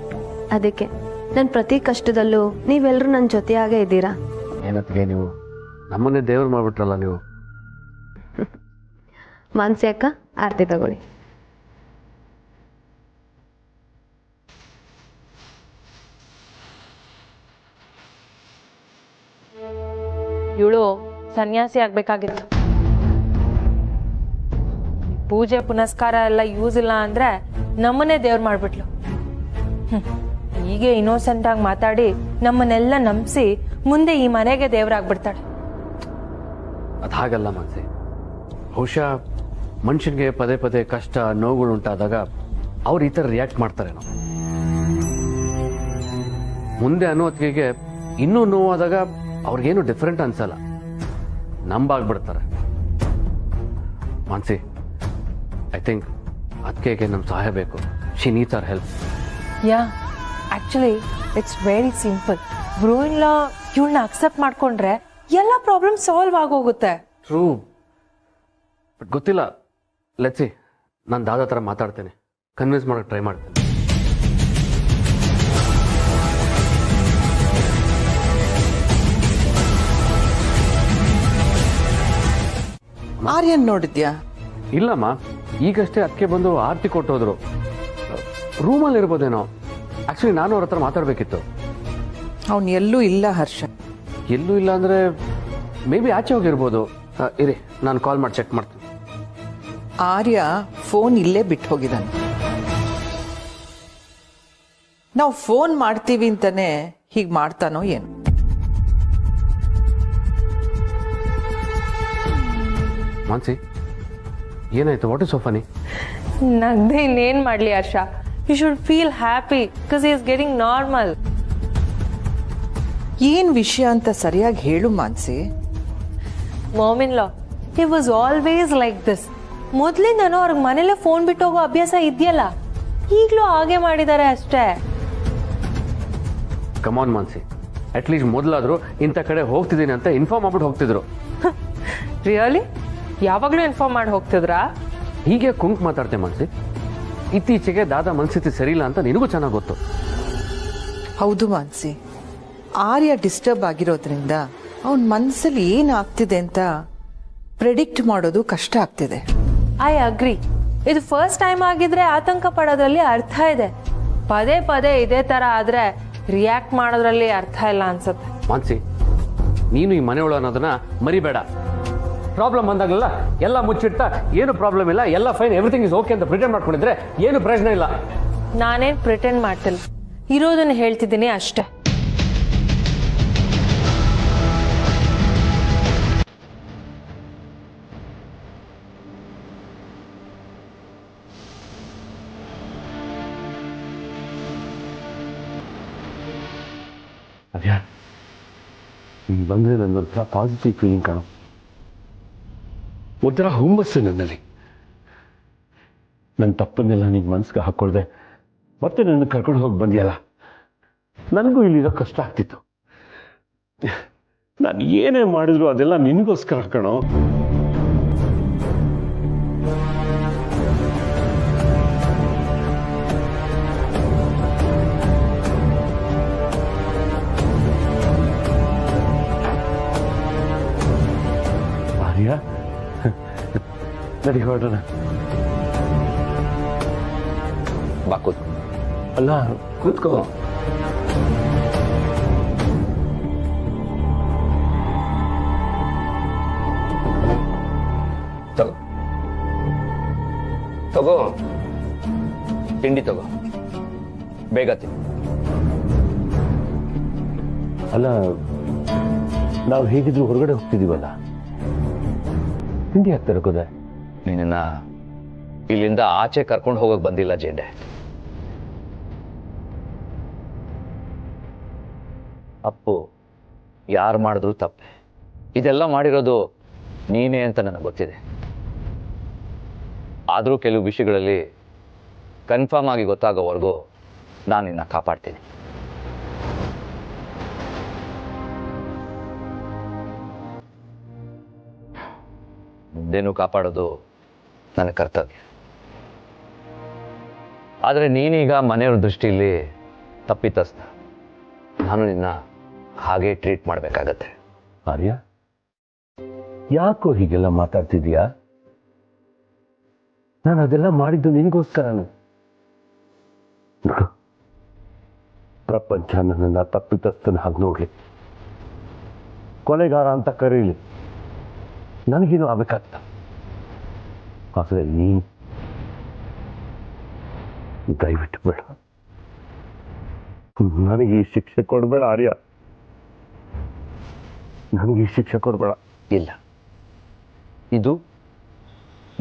ಅದಕ್ಕೆ ನನ್ನ ಪ್ರತಿ ಕಷ್ಟದಲ್ಲೂ ನೀವೆಲ್ಲರೂ ನನ್ನ ಜೊತೆಯಾಗೇ ಇದ್ದೀರಾ. ಏನತ್ತಿಗೆ ನೀವು ನಮ್ಮನ್ನೇ ದೇವ್ರು ಮಾಡ್ಬಿಟ್ರಲ್ಲ ನೀವು. ಮಾನ್ಸಿ ಅಕ್ಕ, ಆರತಿ ತಗೊಳ್ಳಿ. ಇವಳು ಸನ್ಯಾಸಿ ಆಗ್ಬೇಕಾಗಿತ್ತು. ಪೂಜೆ ಪುನಸ್ಕಾರ ಎಲ್ಲ ಯೂಸ್ ಇಲ್ಲ ಅಂದ್ರೆ ನಮ್ಮನ್ನೇ ದೇವ್ರು ಮಾಡ್ಬಿಟ್ಲು. ಹೀಗೆ ಇನ್ನೋಸೆಂಟ್ ಆಗಿ ಮಾತಾಡಿ ನಮ್ಮನ್ನೆಲ್ಲ ನಂಬಿಸಿ ಮುಂದೆ ಈ ಮನೆಗೆ ದೇವ್ರಾಗ್ಬಿಡ್ತಾಳೆ. ಅದು ಹಾಗಲ್ಲ ಮಾನ್ಸಿ. ಬಹುಶಃ ಮನುಷ್ಯನಿಗೆ ಪದೇ ಪದೇ ಕಷ್ಟ ನೋವುಗಳು ಉಂಟಾದಾಗ ಅವ್ರು ಈ ಥರ ರಿಯಾಕ್ಟ್ ಮಾಡ್ತಾರೇನೋ. ಮುಂದೆ ಅನ್ನೋ ಹೊತ್ತಿಗೆ ಇನ್ನೂ ನೋವಾದಾಗ ಅವ್ರಿಗೇನು ಡಿಫ್ರೆಂಟ್ ಅನ್ಸಲ್ಲ, ನಂಬಾಗ್ಬಿಡ್ತಾರೆ. ಮಾನ್ಸಿ, ಐ ಥಿಂಕ್ ಅದಕ್ಕೆ ನಮ್ಮ ಸಹಾಯ ಬೇಕು. She needs our help. Yeah, actually it's very simple. Bro in law ಇವಳನ್ನ ಅಕ್ಸೆಪ್ಟ್ ಮಾಡ್ಕೊಂಡ್ರೆ ಎಲ್ಲ ಪ್ರಾಬ್ಲಮ್ ಸಾಲ್ವ್ ಆಗೋಗುತ್ತೆ. ಟ್ರೂ, ಬಟ್ ಗೊತ್ತಿಲ್ಲ. ಲೆಟ್ಸ್ ಸಿ, ನಾನು ದಾದಾ ಥರ ಮಾತಾಡ್ತೇನೆ, ಕನ್ವಿನ್ಸ್ ಮಾಡೋಕೆ ಟ್ರೈ ಮಾಡ್ತೇನೆ. ಆರ್ಯನ್ ನೋಡಿದ್ಯಾ? ಇಲ್ಲಮ್ಮ, ಈಗಷ್ಟೇ ಅದಕ್ಕೆ ಬಂದು ಆರತಿ ಕೊಟ್ಟೋದ್ರು. ರೂಮಲ್ಲಿ ಇರ್ಬೋದೇನೋ. ಆಕ್ಚುಲಿ ನಾನು ಅವ್ರ ಹತ್ರ ಮಾತಾಡಬೇಕಿತ್ತು. ಅವನು ಎಲ್ಲೂ ಇಲ್ಲ ಹರ್ಷ. ಎಲ್ಲೂ ಇಲ್ಲ ಅಂದರೆ ಮೇ ಬಿ ಆಚೆ ಹೋಗಿರ್ಬೋದು. ಇರಿ, ನಾನು ಕಾಲ್ ಮಾಡಿ ಚೆಕ್ ಮಾಡ್ತೀನಿ. ಆರ್ಯ ಫೋನ್ ಇಲ್ಲೇ ಬಿಟ್ಟು ಹೋಗಿದ್ದಾನೆ. ನಾವು ಫೋನ್ ಮಾಡ್ತೀವಿ ಅಂತಾನೆ ಹೀಗೆ ಮಾಡ್ತಾನೋ ಏನು? ಮಾನ್ಸಿ, ಏನಾಯ್ತು? What is so funny? ನಗ್ದೆ ಇನ್ನೇನ್ ಮಾಡ್ಲಿ Harsha. You should feel happy because he is getting normal. ಏನ್ ವಿಷಯ ಅಂತ ಸರಿಯಾಗಿ ಹೇಳು Mansi. Mom in law, he was always like this. ಮೊದ್ಲಿಂದನೂ ಅವ್ರಿಗೆ ಮನೇಲೆ ಫೋನ್ ಬಿಟ್ಟು ಹೋಗೋ ಅಭ್ಯಾಸ ಇದೆಯಲ್ಲ, ಈಗಲೂ ಹಾಗೆ ಮಾಡಿದ್ದಾರೆ ಅಷ್ಟೇ. ಕಮಾನ್ ಮಾನ್ಸಿ, ಅಟ್ಲೀಸ್ಟ್ ಮೊದಲಾದರೂ ಇಂಥ ಕಡೆ ಹೋಗ್ತಿದ್ದೀನಿ ಅಂತ ಇನ್ಫಾರ್ಮ್ ಮಾಡ್ಬಿಟ್ಟು ಹೋಗ್ತಿದ್ರು. ರಿಯಲಿ? ಯಾವಾಗಲೂ ಇನ್ಫಾರ್ಮ್ ಮಾಡಿ ಹೋಗ್ತಿದ್ರಾ? ಹೀಗೆ ಕುಂಕ್ ಮಾತಾಡ್ತೆ ಮಾನ್ಸಿ. ಇತ್ತೀಚೆಗೆ ದಾದಾ ಮನಸ್ಥಿತಿ ಸರಿಯಿಲ್ಲ ಅಂತ ನಿನಗೂ ಚೆನ್ನಾಗಿ ಗೊತ್ತು. ಹೌದು ಮಾನ್ಸಿ, ಆರ್ಯ ಡಿಸ್ಟರ್ಬ್ ಆಗಿರೋದ್ರಿಂದ ಅವನ ಮನಸ್ಸಲ್ಲಿ ಏನಾಗ್ತಿದೆ ಅಂತ ಪ್ರೆಡಿಕ್ಟ್ ಮಾಡೋದು ಕಷ್ಟ ಆಗ್ತಿದೆ. I agree. ಇದು ಫಸ್ಟ್ ಟೈಮ್ ಆಗಿದ್ರೆ ಆತಂಕ ಪಡೋದ್ರಲ್ಲಿ ಅರ್ಥ ಇದೆ. ಪದೇ ಪದೇ ಇದೇ ತರ ಆದ್ರೆ ರಿಯಾಕ್ಟ್ ಮಾಡೋದ್ರಲ್ಲಿ ಅರ್ಥ ಇಲ್ಲ ಅನ್ಸುತ್ತೆ. ಮಾನ್ಸಿ, ನೀನು ಈ ಮನೆಯೊಳ ಅನ್ನೋದನ್ನ ಮರಿಬೇಡ. ಪ್ರಾಬ್ಲಮ್ ಬಂದಾಗಲ್ಲ ಎಲ್ಲ ಮುಚ್ಚಿಟ್ಟ ಏನು ಪ್ರಾಬ್ಲಮ್ ಇಲ್ಲ, ಎಲ್ಲ ಫೈನ್, ಎವ್ರಿಥಿಂಗ್ ಇಸ್ ಓಕೆ ಅಂತ ಪ್ರಿಟೆಂಡ್ ಮಾಡ್ಕೊಂಡಿದ್ರೆ ಏನು ಪ್ರಯೋಜನ ಇಲ್ಲ. ನಾನೇನ್ ಪ್ರಿಟೆಂಡ್ ಮಾಡ್ತಿಲ್ಲ, ಇರೋದನ್ನ ಹೇಳ್ತಿದ್ದೀನಿ ಅಷ್ಟೇ. ಅದ್ಯಾ ಬಂದರೆ ನನ್ನೊಂಥರ ಪಾಸಿಟಿವ್ ಫೀಲಿಂಗ್ ಕಾಣೋ, ಒಂಥರ ಹುಮ್ಮಸ್ಸು ನನ್ನಲ್ಲಿ. ನನ್ನ ತಪ್ಪನ್ನೆಲ್ಲ ನಿನ್ನ ಮನಸ್ಸಿಗೆ ಹಾಕ್ಕೊಳ್ದೆ ಮತ್ತೆ ನನ್ನ ಕರ್ಕೊಂಡು ಹೋಗಿ ಬಂದಿಯಲ್ಲ, ನನಗೂ ಇಲ್ಲಿರೋ ಕಷ್ಟ ಆಗ್ತಿತ್ತು. ನಾನು ಏನೇ ಮಾಡಿದ್ರು ಅದೆಲ್ಲ ನಿನಗೋಸ್ಕರ ಕಣೋ. ನಡಿ ಹೊರಡೋಣ. ಬಾ ಕೂತ್ಕೊ. ಅಲ್ಲ ಕೂತ್ಕೋ. ತಗೋ ತಗೋ ತಿಂಡಿ ತಗೋ, ಬೇಗ ತಿಂಡಿ. ಅಲ್ಲ, ನಾವು ಹೇಗಿದ್ರು ಹೊರಗಡೆ ಹೋಗ್ತಿದೀವಲ್ಲ, ತಿಂಡಿ ಹಾಕ್ತಾರೆ ಕೋದೆ. ನಿನ್ನ ಇಲ್ಲಿಂದ ಆಚೆ ಕರ್ಕೊಂಡು ಹೋಗಕ್ ಬಂದಿಲ್ಲ ಜೇಂಡೆ. ಅಪ್ಪು ಯಾರು ಮಾಡಿದ್ರು ತಪ್ಪೆ. ಇದೆಲ್ಲ ಮಾಡಿರೋದು ನೀನೇ ಅಂತ ನನಗೆ ಗೊತ್ತಿದೆ. ಆದರೂ ಕೆಲವು ವಿಷಯಗಳಲ್ಲಿ ಕನ್ಫರ್ಮ್ ಆಗಿ ಗೊತ್ತಾಗೋವರೆಗೂ ನಾನು ನಿನ್ನ ಕಾಪಾಡ್ತೀನಿ. ಮುಂದೇನು ಕಾಪಾಡೋದು ನನ್ನ ಕರ್ತವ್ಯ. ಆದರೆ ನೀನೀಗ ಮನೆಯವ್ರ ದೃಷ್ಟಿಯಲ್ಲಿ ತಪ್ಪಿತಸ್ಥ. ನಾನು ನಿನ್ನ ಹಾಗೆ ಟ್ರೀಟ್ ಮಾಡಬೇಕಾಗತ್ತೆ. ಆರ್ಯ, ಯಾಕೋ ಹೀಗೆಲ್ಲ ಮಾತಾಡ್ತಿದ್ಯಾ? ನಾನು ಅದೆಲ್ಲ ಮಾಡಿದ್ದು ನಿನಗೋಸ್ಕರನು. ನೋಡು, ಪ್ರಪಂಚ ನನ್ನನ್ನು ತಪ್ಪಿತಸ್ಥನ ಹಾಗೆ ನೋಡ್ಲಿ, ಕೊಲೆಗಾರ ಅಂತ ಕರೀಲಿ, ನನಗೇನು ಆಗ್ಬೇಕಾಗ್ತ. ಆದರೆ ನೀನು ದಯವಿಟ್ಟು ಬೇಡ, ನನಗೆ ಈ ಶಿಕ್ಷೆ ಕೊಡಬೇಡ ಆರ್ಯ, ನನಗೆ ಈ ಶಿಕ್ಷೆ ಕೊಡಬೇಡ. ಇಲ್ಲ, ಇದು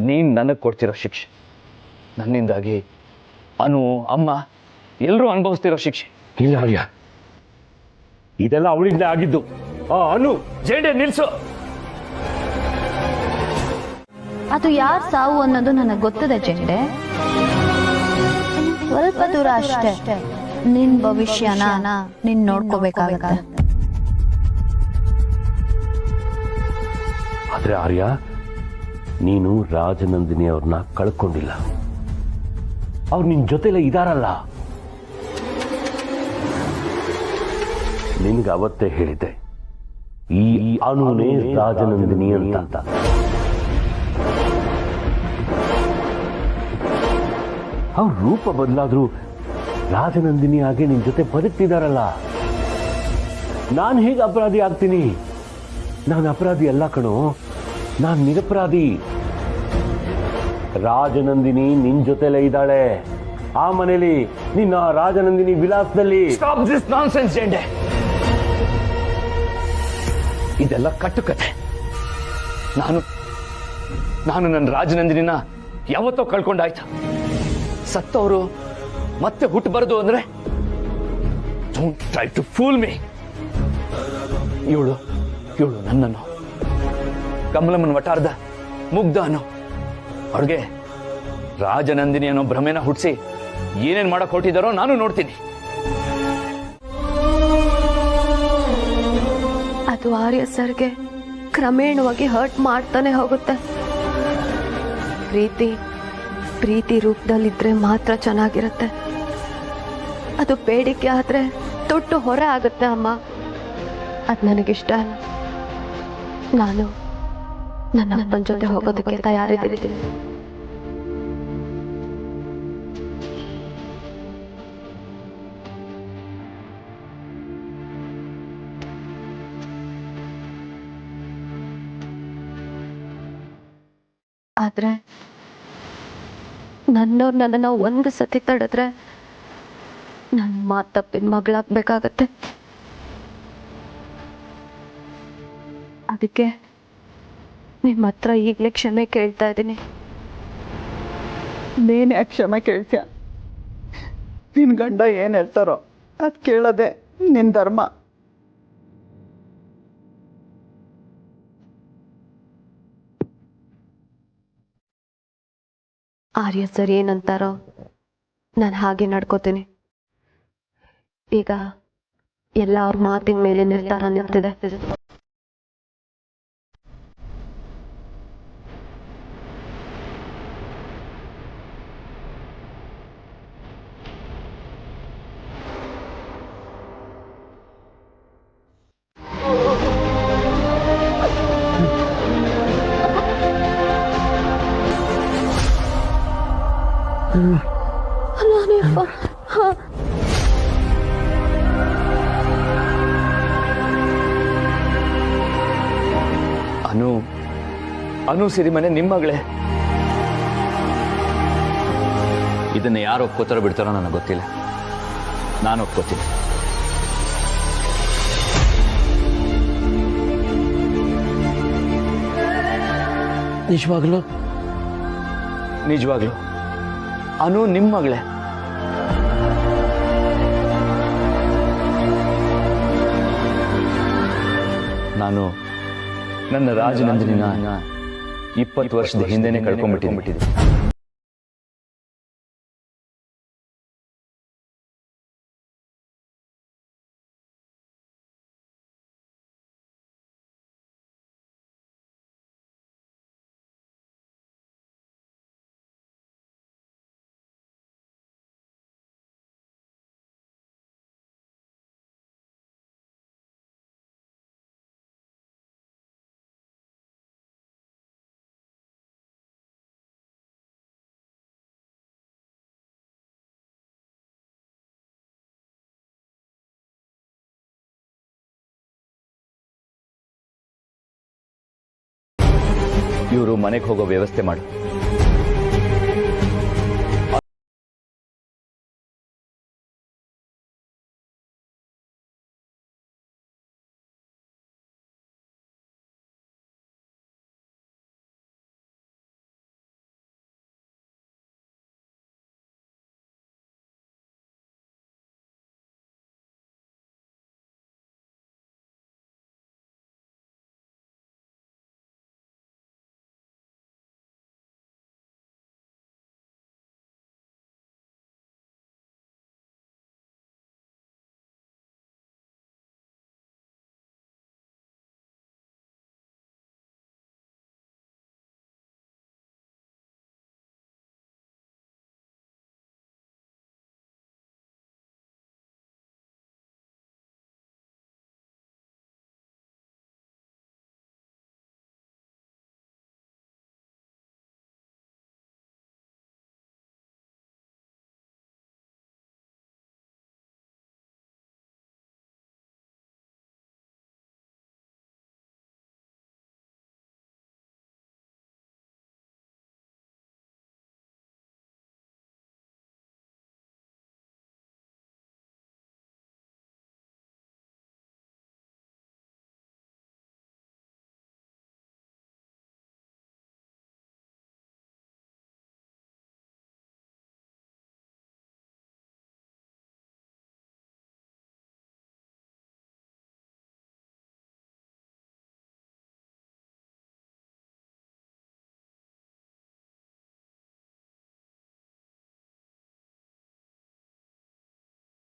ನೀನು ನನಗೆ ಕೊಡ್ತಿರೋ ಶಿಕ್ಷೆ. ನನ್ನಿಂದಾಗಿ ಅನು, ಅಮ್ಮ ಎಲ್ಲರೂ ಅನುಭವಿಸ್ತಿರೋ ಶಿಕ್ಷೆ. ಇಲ್ಲ ಆರ್ಯ, ಇದೆಲ್ಲ ಅವಳಿಂದ ಆಗಿದ್ದು. ಅನು, ಜೇಂಡೆ ನಿಲ್ಸು. ಅದು ಯಾರು ಸಾವು ಅನ್ನೋದು ನನಗೆ ಗೊತ್ತಿದೆ ಜೇಂಡೆ. ಸ್ವಲ್ಪ ದೂರ ಅಷ್ಟೇ. ನಿನ್ ಭವಿಷ್ಯನ ನೀನ್ ನೋಡ್ಕೋಬೇಕಾಗತ್ತೆ. ಆದ್ರೆ ಆರ್ಯ, ನೀನು ರಾಜನಂದಿನಿ ಅವ್ರನ್ನ ಕಳ್ಕೊಂಡಿಲ್ಲ. ಅವ್ರು ನಿನ್ ಜೊತೆಲೆ ಇದಾರಲ್ಲ. ನಿನ್ಗೆ ಅವತ್ತೇ ಹೇಳಿದ್ದೆ, ಈ ಅನುನೇ ರಾಜನಂದಿನಿ ಅಂತ. ಅವ್ರ ರೂಪ ಬದಲಾದ್ರೂ ರಾಜನಂದಿನಿ ಹಾಗೆ ನಿನ್ ಜೊತೆ ಬದುಕ್ತಿದಾರಲ್ಲ. ನಾನು ಹೇಗೆ ಅಪರಾಧಿ ಆಗ್ತೀನಿ? ನಾನು ಅಪರಾಧಿ ಅಲ್ಲ ಕಣೋ, ನಾನು ನಿರಪರಾಧಿ. ರಾಜನಂದಿನಿ ನಿನ್ ಜೊತೆಲೇ ಇದ್ದಾಳೆ, ಆ ಮನೇಲಿ, ನಿನ್ನ ರಾಜನಂದಿನಿ ವಿಲಾಸದಲ್ಲಿ. Stop this nonsense Jhende. ಇದೆಲ್ಲ ಕಟ್ಟುಕತೆ. ನಾನು ನನ್ನ ರಾಜನಂದಿನಿನ ಯಾವತ್ತೋ ಕಳ್ಕೊಂಡಾಯ್ತು. ಸತ್ತವರು ಮತ್ತೆ ಹುಟ್ಟಬಾರದು ಅಂದ್ರೆ don't try to fool me. ಇವಳು ನನ್ನನ್ನು ಕಮಲಮ್ಮನ ವಟಾರದ ಮುಗ್ಧ ಅನ್ನೋ ಅವ್ರಿಗೆ ರಾಜನಂದಿನಿ ಅನ್ನೋ ಭ್ರಮೆನ ಹುಟ್ಟಿಸಿ ಏನೇನ್ ಮಾಡಕ್ ಹೊರಟಿದಾರೋ ನಾನು ನೋಡ್ತೀನಿ. ಅದು ಆರ್ಯ ಸರ್ಗೆ ಕ್ರಮೇಣವಾಗಿ ಹರ್ಟ್ ಮಾಡ್ತಾನೆ ಹೋಗುತ್ತೆ. ಪ್ರೀತಿ ರೂಪದಲ್ಲಿದ್ರೆ ಮಾತ್ರ ಚೆನ್ನಾಗಿರುತ್ತೆ. ಅದು ಬೇಡಿಕೆ ಆದ್ರೆ ತೊಟ್ಟು ಹೊರ ಆಗುತ್ತೆ ಅಮ್ಮ. ಅದು ನನಗಿಷ್ಟ ಅಲ್ಲ. ನಾನು ನನ್ನ ಅಪ್ಪನ ಜೊತೆ ಹೋಗೋದಕ್ಕೆ ತಯಾರಿದ್ದೀನಿ. ಆದ್ರೆ ನನ್ನವ್ರು ನನ್ನನ್ನು ಒಂದು ಸತಿ ತಡೆದ್ರೆ ನನ್ನ ಮಾತು ತಪ್ಪಿನ ಮಗಳಾಗಬೇಕಾಗತ್ತೆ. ಅದಕ್ಕೆ ನಿಮ್ಮ ಹತ್ರ ಈಗಲೇ ಕ್ಷಮೆ ಕೇಳ್ತಾ ಇದ್ದೀನಿ. ನೀನು ಯಾಕೆ ಕ್ಷಮೆ ಕೇಳ್ತೀಯ? ನಿನ್ನ ಗಂಡ ಏನು ಹೇಳ್ತಾರೋ ಅದು ಕೇಳೋದೆ ನಿನ್ನ ಧರ್ಮ. ಆರ್ಯ ಸರ್ ಏನಂತಾರೋ ನಾನು ಹಾಗೆ ನಡ್ಕೋತೀನಿ. ಈಗ ಎಲ್ಲ ಅವ್ರ ಮಾತಿನ ಮೇಲೆ ನಿರ್ಧಾರ ನಿಂತಿದೆ. ಅನು ಸಿರಿಮನೆ ನಿಮ್ಮ ಮಗಳೇ. ಇದನ್ನ ಯಾರು ಒಪ್ಕೋತಾರೋ ಬಿಡ್ತಾರೋ ನನಗೆ ಗೊತ್ತಿಲ್ಲ. ನಾನು ಒಪ್ಕೋತೀನಿ. ನಿಜವಾಗ್ಲೂ ನಿಜವಾಗ್ಲೂ ಅನು ನಿಮ್ಮ ಮಗಳೇ. ನಾನು ನನ್ನ ರಾಜನಂದಿನಿನ 20 ವರ್ಷದ ಹಿಂದೆನೆ ಕಳ್ಕೊಂಡ್ಬಿಟ್ಟಿದ್ದೀನಿ. ಇವರು ಮನೆಗೆ ಹೋಗೋ ವ್ಯವಸ್ಥೆ ಮಾಡು.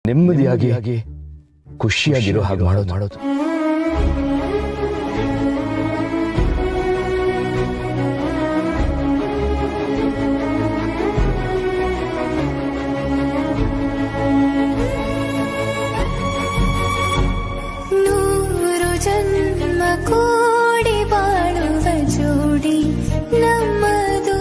ನೆಮ್ಮದಿಯಾಗಿ ಖುಷಿಯಾಗಿರೋ ಹಾಗೆ ಮಾಡೋದು. ನೂರು ಜನ್ಮ ಕೂಡಿ ಬಾಳುವ ಜೋಡಿ ನಮ್ಮದು.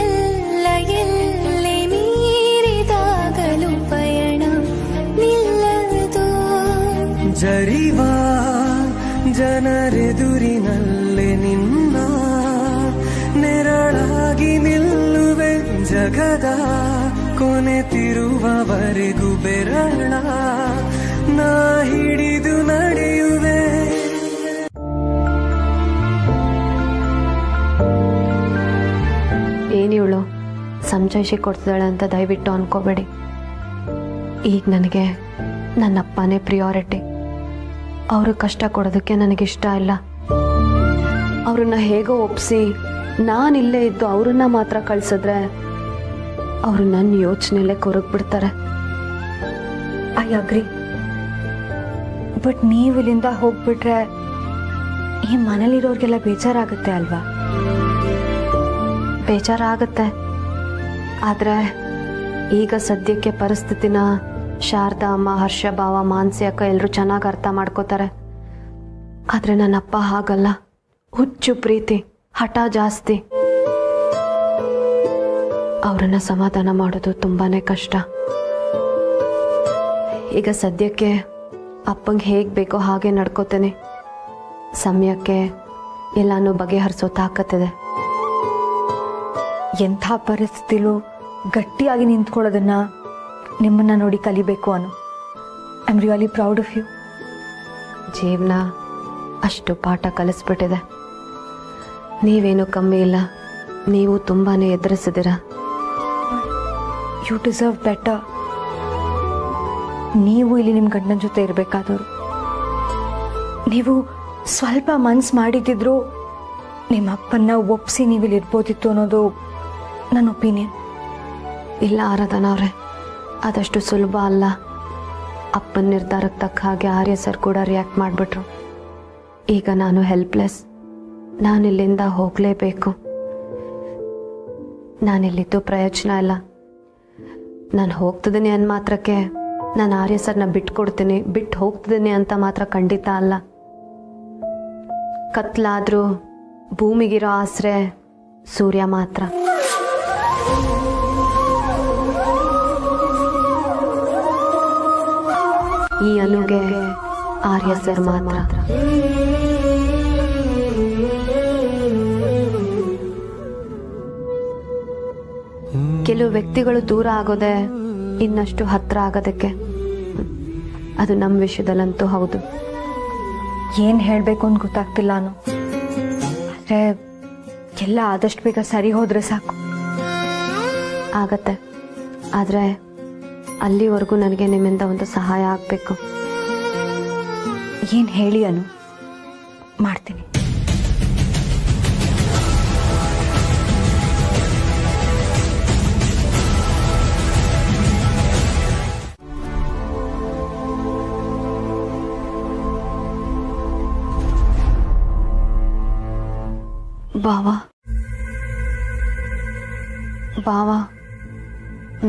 ಎಲ್ಲ ಎಲ್ಲಿ ಮೀರಿದಾಗಲೂ ಪಯಣ ನಿಲ್ಲದು. ಜರಿವ ಜನರೆದುರಿನಲ್ಲೇ ನಿನ್ನ ನೆರಳಾಗಿ ನಿಲ್ಲುವೆ. ಜಗದ ಕೊನೆತಿರುವವರೆಗೂ ಬೆರಳ ನಾ ಹಿಡಿದು ನಡೆಯುವೆ. ಏನಿವಳು ಸಂಜಯಿಸಿ ಕೊಡ್ತಿದ್ದಾಳೆ ಅಂತ ದಯವಿಟ್ಟು ಅನ್ಕೋಬೇಡಿ. ಈಗ ನನಗೆ ನನ್ನಪ್ಪನೇ ಪ್ರಿಯಾರಿಟಿ. ಅವರು ಕಷ್ಟ ಕೊಡೋದಕ್ಕೆ ನನಗಿಷ್ಟ ಇಲ್ಲ. ಅವ್ರನ್ನ ಹೇಗೋ ಒಪ್ಪಿಸಿ ನಾನಿಲ್ಲೇ ಇದ್ದು ಅವ್ರನ್ನ ಮಾತ್ರ ಕಳ್ಸಿದ್ರೆ ಅವರು ನನ್ನ ಯೋಚನೆಯಲ್ಲೇ ಕೊರಗ್ಬಿಡ್ತಾರೆ. I agree. ಬಟ್ ನೀವು ಇಲ್ಲಿಂದ ಹೋಗ್ಬಿಟ್ರೆ ಈ ಮನೇಲಿರೋರಿಗೆಲ್ಲ ಬೇಜಾರಾಗುತ್ತೆ ಅಲ್ವಾ? ಬೇಜಾರಾಗುತ್ತೆ. ಆದರೆ ಈಗ ಸದ್ಯಕ್ಕೆ ಪರಿಸ್ಥಿತಿನ ಶಾರದಾ ಅಮ್ಮ, ಹರ್ಷ ಭಾವ, ಮಾನಸಿ ಅಕ್ಕ ಎಲ್ಲರೂ ಚೆನ್ನಾಗಿ ಅರ್ಥ ಮಾಡ್ಕೋತಾರೆ. ಆದರೆ ನನ್ನಪ್ಪ ಹಾಗಲ್ಲ. ಹುಚ್ಚು ಪ್ರೀತಿ, ಹಠ ಜಾಸ್ತಿ. ಅವರನ್ನ ಸಮಾಧಾನ ಮಾಡೋದು ತುಂಬಾನೇ ಕಷ್ಟ. ಈಗ ಸದ್ಯಕ್ಕೆ ಅಪ್ಪಂಗೆ ಹೇಗೆ ಬೇಕೋ ಹಾಗೆ ನಡ್ಕೋತೇನೆ. ಸಮಯಕ್ಕೆ ಎಲ್ಲಾನು ಬಗೆಹರಿಸೋ ತಾಕತ್ತಿದೆ. ಎಂಥ ಪರಿಸ್ಥಿತಿಲೂ ಗಟ್ಟಿಯಾಗಿ ನಿಂತ್ಕೊಳ್ಳೋದನ್ನ ನಿಮ್ಮನ್ನ ನೋಡಿ ಕಲಿಬೇಕು Anu. I am really proud of you. ಜೀವನ ಅಷ್ಟು ಪಾಠ ಕಲಿಸ್ಬಿಟ್ಟಿದೆ. ನೀವೇನು ಕಮ್ಮಿ ಇಲ್ಲ, ನೀವು ತುಂಬಾನೇ ಎದುರಿಸಿದಿರ. You deserve better. ನೀವು ಇಲ್ಲಿ ನಿಮ್ಮ ಗಂಡನ ಜೊತೆ ಇರಬೇಕಾದವರು. ನೀವು ಸ್ವಲ್ಪ ಮನ್ಸು ಮಾಡಿದ್ದಿದ್ರು ನಿಮ್ಮ ಅಪ್ಪನ್ನ ಒಪ್ಪಿಸಿ ನೀವಿಲ್ಲಿ ಇರ್ಬೋದಿತ್ತು ಅನ್ನೋದು ನನ್ನ ಒಪಿನಿಯನ್. ಇಲ್ಲ ಆರಾಧನಾ ಅವರೇ, ಅದಷ್ಟು ಸುಲಭ ಅಲ್ಲ. ಅಪ್ಪನ ನಿರ್ಧಾರಕ್ಕೆ ತಕ್ಕ ಹಾಗೆ ಆರ್ಯ ಸರ್ ಕೂಡ ರಿಯಾಕ್ಟ್ ಮಾಡಿಬಿಟ್ರು. ಈಗ ನಾನು ಹೆಲ್ಪ್ಲೆಸ್. ನಾನಿಲ್ಲಿಂದ ಹೋಗಲೇಬೇಕು. ನಾನಿಲ್ಲಿದ್ದು ಪ್ರಯೋಜನ ಇಲ್ಲ. ನಾನು ಹೋಗ್ತಿದ್ದೀನಿ ಅಂದ ಮಾತ್ರಕ್ಕೆ ನಾನು ಆರ್ಯ ಸರ್ನ ಬಿಟ್ಟು ಹೋಗ್ತಿದ್ದೀನಿ ಅಂತ ಮಾತ್ರ ಖಂಡಿತ ಅಲ್ಲ. ಕತ್ಲಾದ್ರೂ ಭೂಮಿಗಿರೋ ಆಸರೆ ಸೂರ್ಯ ಮಾತ್ರ. ಈ ಅನುಗೆ ಆರ್ಯ ಸರ್ ಮಾತ್ರ. ಕೆಲವು ವ್ಯಕ್ತಿಗಳು ದೂರ ಆಗೋದೆ ಇನ್ನಷ್ಟು ಹತ್ರ ಆಗೋದಕ್ಕೆ. ಅದು ನಮ್ಮ ವಿಷಯದಲ್ಲಂತೂ ಹೌದು. ಏನು ಹೇಳಬೇಕು ಅಂತ ಗೊತ್ತಾಗ್ತಿಲ್ಲ ನಾನು. ಆದರೆ ಎಲ್ಲ ಆದಷ್ಟು ಬೇಗ ಸರಿ ಹೋದ್ರೆ ಸಾಕು. ಆಗತ್ತೆ. ಆದರೆ ಅಲ್ಲಿವರೆಗೂ ನನಗೆ ನಿಮ್ಮಿಂದ ಒಂದು ಸಹಾಯ ಆಗಬೇಕು. ಏನು ಹೇಳಿ ಅನು, ಮಾಡ್ತೀನಿ. ಬಾವಾ,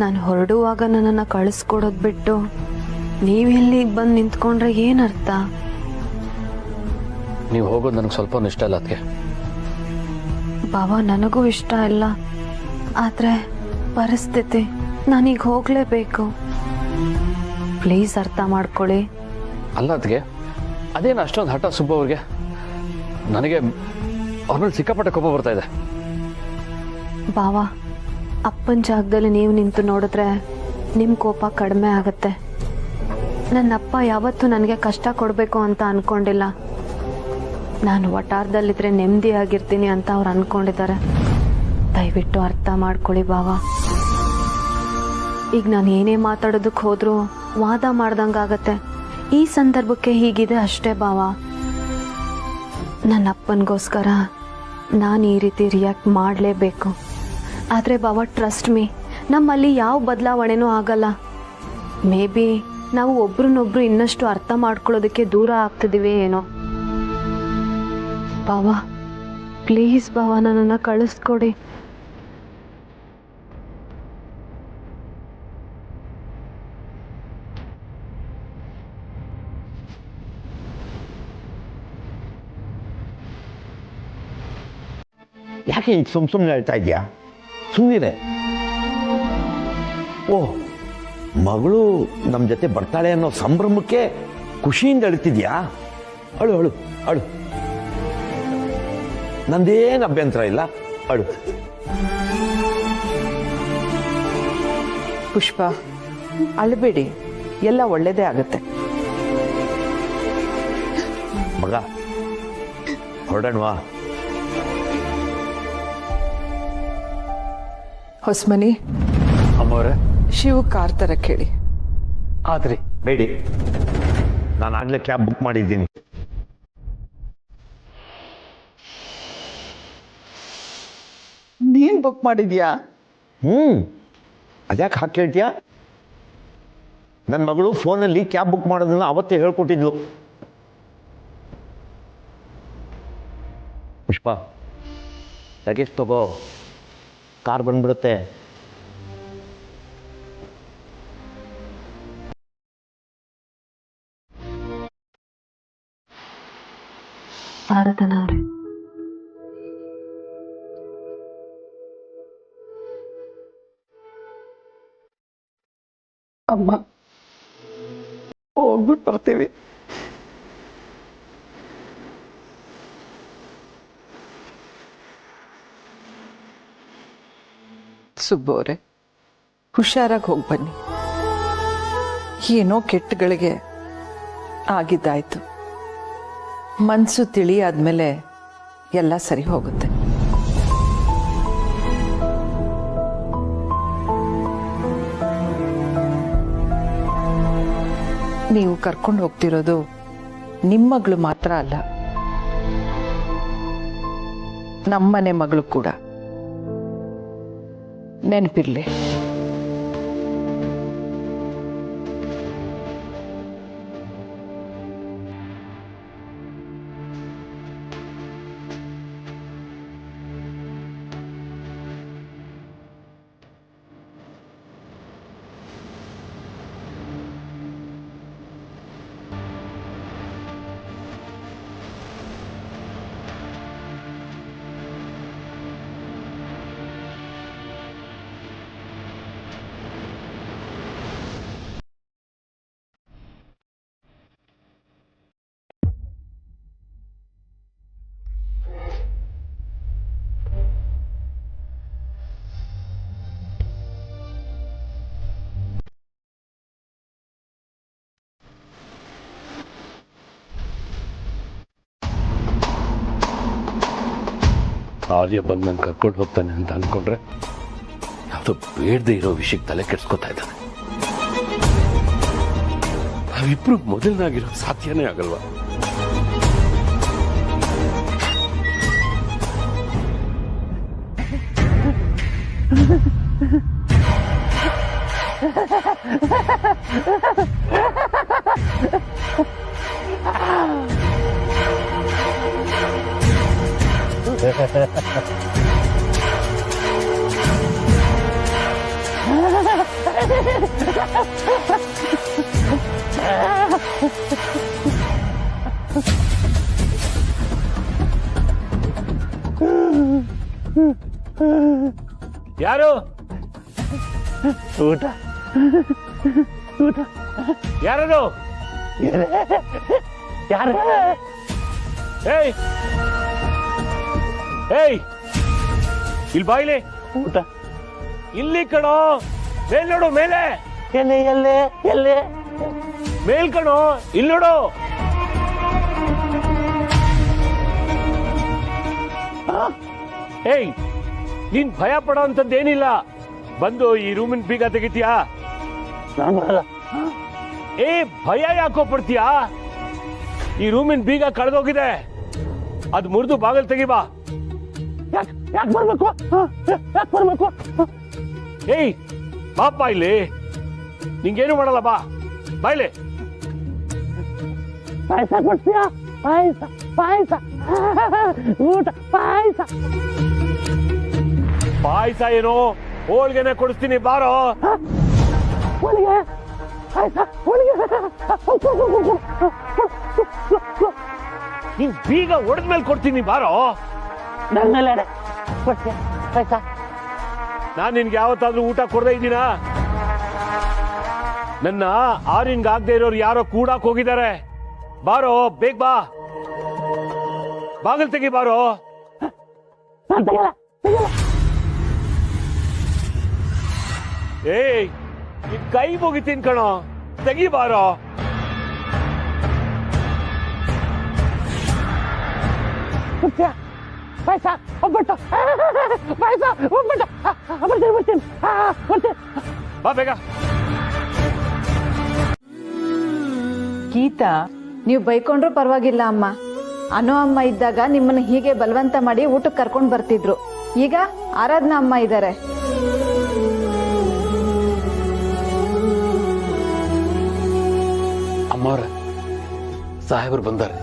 ನಾನು ಹೊರಡುವಾಗ ನನ್ನನ್ನು ಕಳಿಸ್ಕೊಡೋದು ಬಿಟ್ಟು ನೀವೆಲ್ಲಿಗೆ ಬಂದು ನಿಂತ್ಕೊಂಡ್ರೆ ಏನರ್ಥ? ನೀವು ಹೋಗೋದು ನನಗೆ ಸ್ವಲ್ಪ ಇಷ್ಟ ಇಲ್ಲ ಅದಕ್ಕೆ. ಬಾವಾ, ನನಗೂ ಇಷ್ಟ ಇಲ್ಲ. ಆದರೆ ಪರಿಸ್ಥಿತಿ, ನಾನೀಗ ಹೋಗಲೇಬೇಕು. ಪ್ಲೀಸ್ ಅರ್ಥ ಮಾಡ್ಕೊಳ್ಳಿ. ಅಲ್ಲ ಅದಕ್ಕೆ ಅದೇನು ಅಷ್ಟೊಂದು ಹಠ ಸುಬ್ಬ ಅವ್ರಿಗೆ? ನನಗೆ ಅವ್ರ ಮೇಲೆ ಸಿಕ್ಕಾಪಟ್ಟೆ ಕೋಪ ಬರ್ತಾ ಇದೆ. ಬಾವಾ, ಅಪ್ಪನ ಜಾಗದಲ್ಲಿ ನೀವು ನಿಂತು ನೋಡಿದ್ರೆ ನಿಮ್ಮ ಕೋಪ ಕಡಿಮೆ ಆಗುತ್ತೆ. ನನ್ನಪ್ಪ ಯಾವತ್ತೂ ನನಗೆ ಕಷ್ಟ ಕೊಡಬೇಕು ಅಂತ ಅಂದ್ಕೊಂಡಿಲ್ಲ. ನಾನು ವಟಾರದಲ್ಲಿದ್ದರೆ ನೆಮ್ಮದಿಯಾಗಿರ್ತೀನಿ ಅಂತ ಅವ್ರು ಅಂದ್ಕೊಂಡಿದ್ದಾರೆ. ದಯವಿಟ್ಟು ಅರ್ಥ ಮಾಡ್ಕೊಳ್ಳಿ ಬಾವಾ. ಈಗ ನಾನು ಏನೇ ಮಾತಾಡೋದಕ್ಕೆ ಹೋದರೂ ವಾದ ಮಾಡ್ದಂಗಾಗತ್ತೆ. ಈ ಸಂದರ್ಭಕ್ಕೆ ಹೀಗಿದೆ ಅಷ್ಟೇ ಬಾವಾ. ನನ್ನ ಅಪ್ಪನಿಗೋಸ್ಕರ ನಾನು ಈ ರೀತಿ ರಿಯಾಕ್ಟ್ ಮಾಡಲೇಬೇಕು. ಆದರೆ ಬಾವಾ, ಟ್ರಸ್ಟ್ ಮೀ, ನಮ್ಮಲ್ಲಿ ಯಾವ ಬದಲಾವಣೆನೂ ಆಗಲ್ಲ. ಮೇ ಬಿ ನಾವು ಒಬ್ರನ್ನೊಬ್ರು ಇನ್ನಷ್ಟು ಅರ್ಥ ಮಾಡ್ಕೊಳ್ಳೋದಕ್ಕೆ ದೂರ ಆಗ್ತಿದ್ದೀವಿ ಏನೋ. ಬಾವಾ, ಪ್ಲೀಸ್ ಬಾವಾ, ನನ್ನನ್ನು ಕಳಿಸ್ಕೊಡಿ. ಯಾಕೆ ಈಗ ಸುಮ್ಮನೆ ಹೇಳ್ತಾ ಇದೆಯಾ? ಸುಮ್ಮನೆ. ಓಹ್, ಮಗಳು ನಮ್ಮ ಜೊತೆ ಬರ್ತಾಳೆ ಅನ್ನೋ ಸಂಭ್ರಮಕ್ಕೆ ಖುಷಿಯಿಂದ ಅಳ್ತಿದ್ಯಾ? ಅಳು ಅಳು ಅಳು, ನಂದೇನು ಅಭ್ಯಂತರ ಇಲ್ಲ, ಅಳು. ಪುಷ್ಪ, ಅಳಬೇಡಿ, ಎಲ್ಲ ಒಳ್ಳೇದೇ ಆಗುತ್ತೆ. ಮಗ, ಹೊರಡೋಣವಾ? ಹೊಸ್ಮನಿ, ಅಮ್ಮವ್ರೆ, ಶಿವ ಕಾರ್ ತರಕ್ಕೆ ಹೇಳಿ. ಆದ್ರಿ ಬೇಡಿ, ನಾನು ಆಗಲೇ ಕ್ಯಾಬ್ ಬುಕ್ ಮಾಡಿದ್ದೀನಿ. ನೀನ್ ಬುಕ್ ಮಾಡಿದ್ಯಾ? ಅದ್ಯಾಕೆ ಹಾಕಿ ಹೇಳ್ತೀಯಾ? ನನ್ನ ಮಗಳು ಫೋನಲ್ಲಿ ಕ್ಯಾಬ್ ಬುಕ್ ಮಾಡೋದನ್ನ ಅವತ್ತೇ ಹೇಳ್ಕೊಟ್ಟಿದ್ಲು. ಪುಷ್ಪ, ಲಗೇಜ್ ತಗೋ, ಕಾರ್ ಬಂದ್ಬಿಡುತ್ತೆ. ಆರಾಧನಾ ಅವರೇ, ಅಮ್ಮ, ಹೋಗ್ಬಿಟ್ಟು ಬರ್ತೀವಿ. ಸುಬ್ಬು ಅವರೇ, ಹುಷಾರಾಗಿ ಹೋಗಿ ಬನ್ನಿ. ಏನೋ ಕೆಟ್ಟಗಳಿಗೆ ಆಗಿದ್ದಾಯ್ತು. ಮನಸ್ಸು ತಿಳಿಯಾದ್ಮೇಲೆ ಎಲ್ಲ ಸರಿ ಹೋಗುತ್ತೆ. ನೀವು ಕರ್ಕೊಂಡು ಹೋಗ್ತಿರೋದು ನಿಮ್ಮ ಮಗಳು ಮಾತ್ರ ಅಲ್ಲ, ನಮ್ಮನೆ ಮಗಳು ಕೂಡ. ನೆನಪಿರ್ಲಿ. ಆರ್ಯ ಬಂದು ನಾನು ಕರ್ಕೊಂಡು ಹೋಗ್ತಾನೆ ಅಂತ ಅಂದ್ಕೊಂಡ್ರೆ ಯಾವುದೋ ಬೇಡದೆ ಇರೋ ವಿಷಯಕ್ಕೆ ತಲೆ ಕೆಡ್ಸ್ಕೊತಾ ಇದ್ದಾನೆ. ನಾವಿಬ್ರು ಮೊದಲನಾಗಿರೋ ಸಾಧ್ಯನೇ ಆಗಲ್ವಾ? ಯಾರು ಊಟ ಊಟ ಯಾರದು? ಯಾರು? ಏಯ್ ಏಯ್ ಇಲ್ಲಿ ಬಾಯಿಲೆ ಊಟ ಇಲ್ಲಿ ಕಣೋ. ಮೇಲ್ ನೋಡು, ಮೇಲೆ ಎಲ್ಲಿ ಎಲ್ಲೇ ಎಲ್ಲೇ ಮೇಲ್ ಕಣೋ, ಇಲ್ಲಿ ನೋಡು. ಏಯ್ ನೀನ್ ಭಯ ಪಡೋ ಅಂತದ್ದೇನಿಲ್ಲ. ಬಂದು ಈ ರೂಮಿನ ಬೀಗ ತೆಗಿತೀಯಾ? ಏ ಭಯ ಯಾಕೋ ಪಡ್ತೀಯಾ? ಈ ರೂಮಿನ ಬೀಗ ಕಳೆದೋಗಿದೆ, ಅದು ಮುರಿದು ಬಾಗಿಲು ತೆಗಿಬಾ. ಯಾಕೆ ಬರ್ಬೇಕು? ಯಾಕೆ ಬರ್ಬೇಕು? ಏಯ್ ಬಾಪ ಇಲ್ಲಿ, ನಿಂಗೇನು ಮಾಡಲ್ಲ, ಬಾ ಬಾಯ್ಲೆ. ಪಾಯಸ ಕೊಡ್ತೀಯಾ? ಪಾಯಸ ಪಾಯಸ ಊಟ ಪಾಯಸ. ಪಾಯಸ ಏನೋ, ಹೋಳಿಗೆನೆ ಕೊಡಿಸ್ತೀನಿ ಬಾರೋ. ಹೋಳಿಗೆ ಪಾಯಸ ಹೋಳಿಗೆ. ನೀನ್ ಬೀಗ ಹೊಡೆದ್ಮೇಲೆ ಕೊಡ್ತೀನಿ ಬಾರೋ. ನಾನ್ ನಿನ್ಗೆ ಯಾವತ್ತಾದ್ರೂ ಊಟ ಕೊಡದೇ ಇದ್ದೀನಾ? ನನ್ನ ಆರಿನ್ಗೆ ಆಗದೆ ಇರೋರು ಯಾರೋ ಕೂಡಕ್ ಹೋಗಿದ್ದಾರೆ. ಬಾರೋ, ಬೇಗ ಬಾ, ಬಾಗಿಲು ತೆಗಿ ಬಾರೋ. ಏಯ್ ನಿನ್ ಕೈ ಮುಗಿತೀನಿ ಕಣೋ, ತೆಗಿ ಬಾರೋ. ಪಾಯಸ ಒಬ್ಬಟ್ಟು, ಪಾಯಸ ಒಬ್ಬಟ್ಟು, ಬರ್ತೀನಿ ಬಾ ಬೇಗ. ಗೀತಾ, ನೀವು ಬೈಕೊಂಡ್ರು ಪರವಾಗಿಲ್ಲ ಅಮ್ಮ. ಅನು ಅಮ್ಮ ಇದ್ದಾಗ ನಿಮ್ಮನ್ನ ಹೀಗೆ ಬಲವಂತ ಮಾಡಿ ಊಟಕ್ಕೆ ಕರ್ಕೊಂಡು ಬರ್ತಿದ್ರು. ಈಗ ಆರಾಧನಾ ಅಮ್ಮ ಇದ್ದಾರೆ. ಅಮ್ಮವ್ರ ಸಾಹೇಬರು ಬಂದಾರೆ.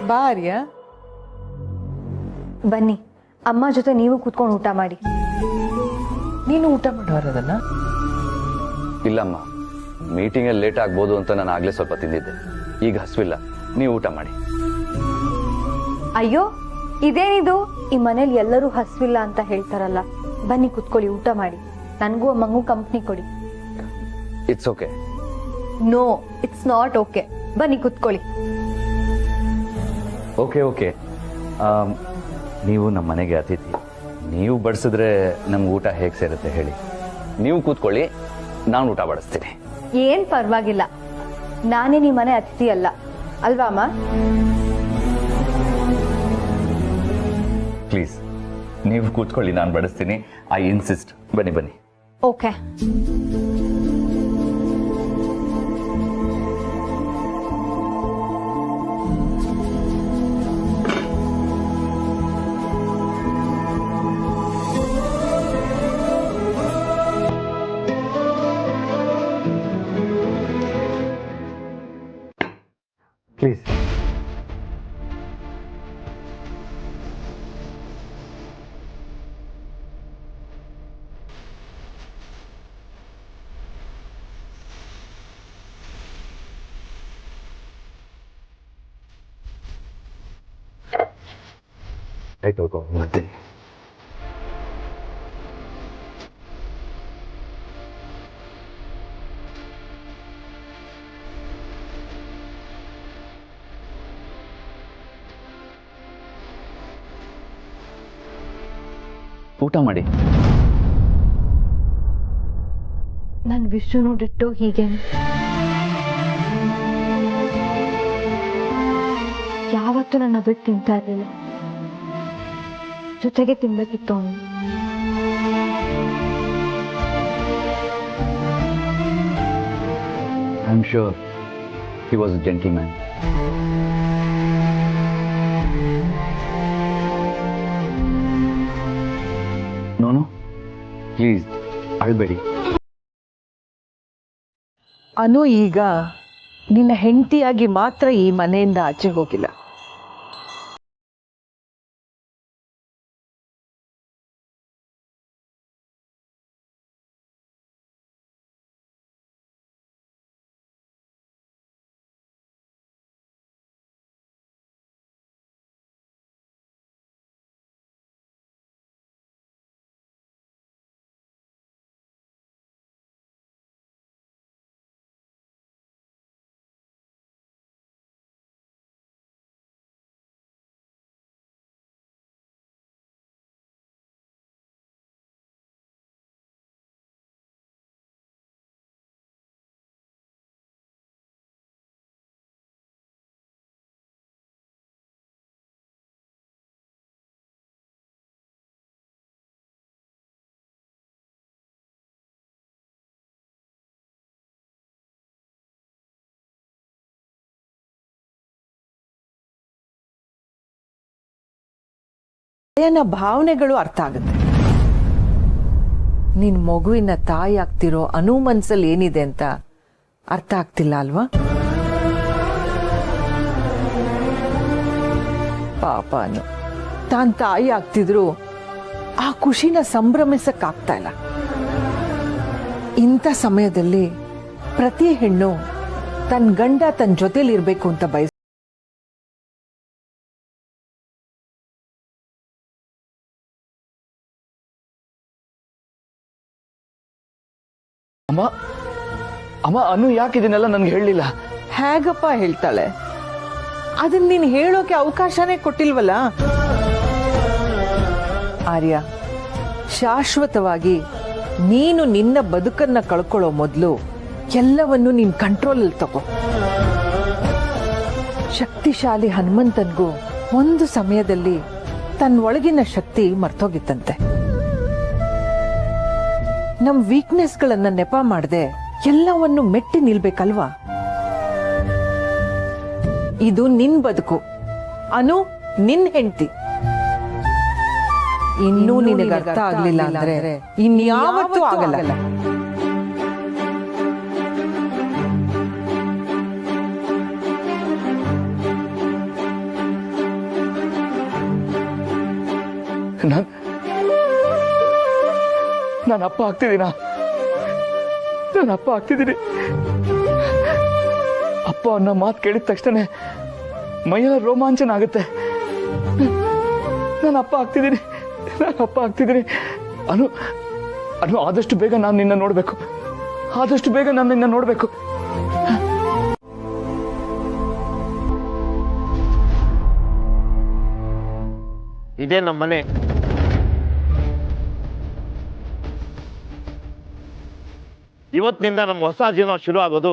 ಬಾ ಆರ್ಯ, ಬನ್ನಿ, ಅಮ್ಮ ಜೊತೆ ನೀವು ಕೂತ್ಕೊಂಡು ಊಟ ಮಾಡಿ. ನೀನು ಊಟ ಮಾಡೋರದನ್ನ? ಇಲ್ಲಮ್ಮ, ಮೀಟಿಂಗಲ್ಲಿ ಲೇಟ್ ಆಗ್ಬೋದು ಅಂತ ನಾನು ಆಗ್ಲೇ ಸ್ವಲ್ಪ ತಿಂದಿದ್ದೆ. ಈಗ ಹಸಿವಿಲ್ಲ, ನೀವು ಊಟ ಮಾಡಿ. ಅಯ್ಯೋ, ಇದೇನಿದು? ಈ ಮನೇಲಿ ಎಲ್ಲರೂ ಹಸಿವಿಲ್ಲ ಅಂತ ಹೇಳ್ತಾರಲ್ಲ. ಬನ್ನಿ ಕೂತ್ಕೊಳ್ಳಿ, ಊಟ ಮಾಡಿ. ನನಗೂ ಅಮ್ಮಂಗೂ ಕಂಪ್ನಿ ಕೊಡಿ. It's okay, no, it's not okay. ಬನ್ನಿ ಕುತ್ಕೊಳ್ಳಿ. ಓಕೆ ಓಕೆ, ನೀವು ನಮ್ಮ ಮನೆಗೆ ಅತಿಥಿ. ನೀವು ಬಡಿಸಿದ್ರೆ ನಮ್ಗೆ ಊಟ ಹೇಗೆ ಸೇರುತ್ತೆ ಹೇಳಿ. ನೀವು ಕೂತ್ಕೊಳ್ಳಿ, ನಾನು ಊಟ ಬಡಿಸ್ತೀನಿ. ಏನ್ ಪರವಾಗಿಲ್ಲ, ನಾನೇ ನಿಮ್ಮ ಮನೆ ಅತಿಥಿ ಅಲ್ಲ ಅಲ್ವಾ ಅಮ್ಮ? ಪ್ಲೀಸ್ ನೀವು ಕೂತ್ಕೊಳ್ಳಿ, ನಾನು ಬಡಿಸ್ತೀನಿ. I insist. ಬನ್ನಿ ಬನ್ನಿ. ಓಕೆ. ಪ್ಲೀಸ್. ಆಯ್ತು, ಬರ್ತೀನಿ. ಊಟ ಮಾಡಿ. ನನ್ ವಿಷಯ ನೋಡಿಟ್ಟು ಹೀಗೆ ಯಾವತ್ತೂ ನನ್ನ ಬಿಟ್ಟು ತಿಂತಾ ಇರಲಿಲ್ಲ. ಜೊತೆಗೆ ತಿನ್ಬೇಕಿತ್ತು ಅವನು. I am sure he was a gentleman. ನೋನು, ಪ್ಲೀಸ್ ಅಳ್ಬೇಡಿ. ಅನು ಈಗ ನಿನ್ನ ಹೆಂಡತಿಯಾಗಿ ಮಾತ್ರ ಈ ಮನೆಯಿಂದ ಆಚೆ ಹೋಗಿಲ್ಲ. ಭಾವನೆಗಳು ಅರ್ಥ ಆಗುತ್ತೆ. ನಿನ್ ಮಗುವಿನ ತಾಯಿ ಆಗ್ತಿರೋ ಅನು ಮನ್ಸಲ್ಲಿ ಏನಿದೆ ಅಂತ ಅರ್ಥ ಆಗ್ತಿಲ್ಲ ಅಲ್ವಾ? ಪಾಪ ಅನು ತಾನ್ ತಾಯಿ ಆಗ್ತಿದ್ರು ಆ ಖುಷಿನ ಸಂಭ್ರಮಿಸಕ್ಕಾಗ್ತಾ ಇಲ್ಲ. ಇಂಥ ಸಮಯದಲ್ಲಿ ಪ್ರತಿ ಹೆಣ್ಣು ತನ್ನ ಗಂಡ ತನ್ನ ಜೊತೆಲಿ ಇರ್ಬೇಕು ಅಂತ ಬಯಸ. ಅಮ್ಮ ಅಮ್ಮ, ಅನು ಯಾಕೆ ಇದನ್ನೆಲ್ಲ ನನ್ಗೆ ಹೇಳಲಿಲ್ಲ? ಹೇಗಪ್ಪ ಹೇಳ್ತಾಳೆ? ಅದನ್ನ ನೀನ್ ಹೇಳೋಕೆ ಅವಕಾಶನೇ ಕೊಟ್ಟಿಲ್ವಲ್ಲ. ಆರ್ಯ, ಶಾಶ್ವತವಾಗಿ ನೀನು ನಿನ್ನ ಬದುಕನ್ನ ಕಳ್ಕೊಳ್ಳೋ ಮೊದಲು ಎಲ್ಲವನ್ನು ನೀನ್ ಕಂಟ್ರೋಲಲ್ಲಿ ತಗೋ. ಶಕ್ತಿಶಾಲಿ ಹನುಮಂತನ್ಗೂ ಒಂದು ಸಮಯದಲ್ಲಿ ತನ್ನ ಒಳಗಿನ ಶಕ್ತಿ ಮರ್ತೋಗಿತ್ತಂತೆ. ನಮ್ ವೀಕ್ನೆಸ್ಗಳನ್ನ ನೆಪ ಮಾಡದೆ ಎಲ್ಲವನ್ನು ಮೆಟ್ಟಿ ನಿಲ್ಬೇಕಲ್ವಾ? ಇದು ನಿನ್ ಬದುಕು, ಅನು ನಿನ್ ಹೆಂಡತಿ. ಇನ್ನೂ ನಿನಗೆ ಅರ್ಥ ಆಗ್ಲಿಲ್ಲ ಅಂದ್ರೆ ಇನ್ಯಾವತ್ತೂ ಆಗಲ್ಲ. ನಾನು ಅಪ್ಪ ಆಗ್ತಿದ್ದೀನ? ನಾನು ಅಪ್ಪ ಆಗ್ತಿದ್ದೀನಿ. ಅಪ್ಪ ಅನ್ನೋ ಮಾತು ಕೇಳಿದ ತಕ್ಷಣ ಮೈಯೆಲ್ಲ ರೋಮಾಂಚನ ಆಗುತ್ತೆ. ನಾನು ಅಪ್ಪ ಆಗ್ತಿದ್ದೀನಿ, ನಾನು ಅಪ್ಪ ಆಗ್ತಿದ್ದೀನಿ. ಅನು ಅನು ಆದಷ್ಟು ಬೇಗ ನಾನು ನಿನ್ನ ನೋಡ್ಬೇಕು, ಆದಷ್ಟು ಬೇಗ ನಾನು ನಿನ್ನ ನೋಡ್ಬೇಕು. ಇದೇ ನಮ್ಮ ಮನೆ. ಇವತ್ತಿನಿಂದ ನಮ್ಮ ಹೊಸ ಜೀವನ ಶುರು ಆಗೋದು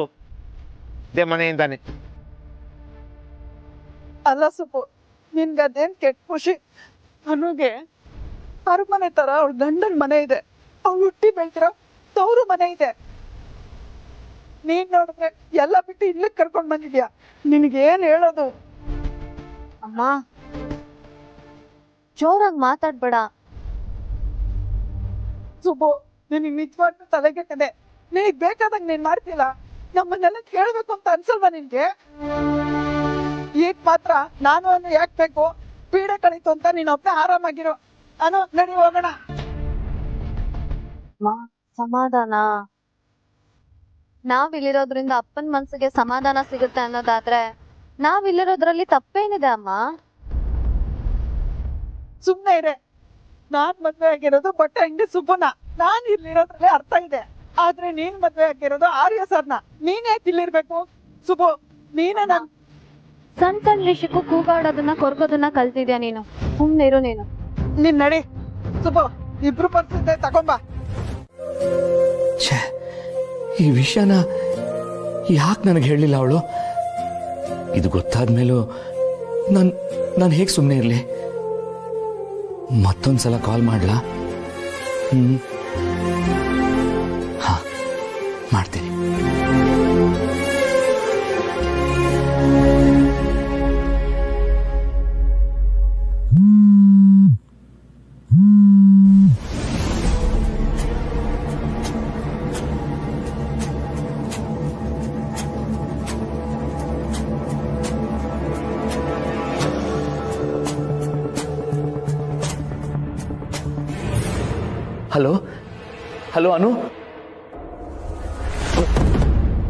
ಇದೇ ಮನೆಯಿಂದಾನೆ. ಅಲ್ಲ ಸುಬ್ಬು, ನಿನ್ಗದೇನ್ ಕೆಟ್ಟ ಖುಷಿ? ಅನುಗೆ ಅರಮನೆ ತರ ಅವಳ ಗಂಡನ ಮನೆ ಇದೆ, ಅವ್ಳು ಹುಟ್ಟಿ ಬೆಳ್ತಿರೋ ತವರು ಮನೆ ಇದೆ. ನೀನ್ ನೋಡಿದ್ರೆ ಎಲ್ಲ ಬಿಟ್ಟು ಇಲ್ಲಿಗೆ ಕರ್ಕೊಂಡ್ ಬಂದಿದ್ಯಾ. ನಿನಗೇನ್ ಹೇಳೋದು? ಅಮ್ಮ ಜೋರಾಗಿ ಮಾತಾಡ್ಬೇಡ. ಸುಬ್ಬು, ನಿನಗ್ ನಿಜವಾಗ್ಲೂ ತಲೆಗೆಟ್ಟದೆ. ನಿನಗ್ ಬೇಕಾದಾಗ ನೀನ್ ಮಾಡ್ತಿಲ್ಲ. ನಮ್ಮನ್ನೆಲ್ಲ ಕೇಳ್ಬೇಕು ಅಂತ ಅನ್ಸಲ್ವಾ ನಿನ್ಗೆ? ಈಗ ಮಾತ್ರ ನಾನು ಅನ್ನು ಯಾಕೆ ಬೇಕು? ಪೀಡೆ ಕಳೀತು ಅಂತ ನೀನ್ ಒಬ್ಬನೇ ಆರಾಮಾಗಿರೋ. ಅನು, ನಡಿ ಹೋಗೋಣ. ಸಮಾಧಾನ. ನಾವಿಲ್ಲಿರೋದ್ರಿಂದ ಅಪ್ಪನ ಮನ್ಸಿಗೆ ಸಮಾಧಾನ ಸಿಗುತ್ತೆ ಅನ್ನೋದಾದ್ರೆ ನಾವಿಲ್ಲಿರೋದ್ರಲ್ಲಿ ತಪ್ಪೇನಿದೆ ಅಮ್ಮ? ಸುಮ್ನೆ ಇರೆ. ನಾನ್ ಮದ್ವೆ ಆಗಿರೋದು ಬಟ್ಟೆ ಅಂಗಡಿ ಸುಬ್ಬನ. ನಾನ್ ಇಲ್ಲಿರೋದ್ರಲ್ಲೇ ಅರ್ಥ ಇದೆ. ಆದ್ರೆ ನೀನ್ ಮದ್ವೆ ಆಗಿರೋದು ಆರ್ಯ ಸರ್ನ. ನೀನ್ ಯಾಕೆ ಇಲ್ಲಿರ್ಬೇಕು? ಸುಬ್ಬು, ನೀನೇ ನನ್ ಸಣ್ಣ ಸಣ್ಣ ವಿಷಯಕ್ಕೂ ಕೂಗಾಡೋದನ್ನ ಕೊರ್ಗೋದನ್ನ ಕಲ್ತಿದ್ಯಾ ನೀನು. ಸುಮ್ನೆ ಇರು ನೀನು. ನೀನ್ ನಡಿ. ಸುಬ್ಬು, ಇಬ್ರು ಪರಿಸ್ಥಿತಿ ತಗೊಂಬ. ಈ ವಿಷಯನ ಯಾಕೆ ನನಗೆ ಹೇಳಿಲ್ಲ ಅವಳು? ಇದು ಗೊತ್ತಾದ್ಮೇಲೂ ನಾನು ಹೇಗೆ ಸುಮ್ಮನೆ ಇರಲಿ? ಮತ್ತೊಂದ್ಸಲ ಕಾಲ್ ಮಾಡ್ಲಾ? ಹಾ, ಮಾಡ್ತೀನಿ. ಹಲೋ ಹಲೋ ಅನು,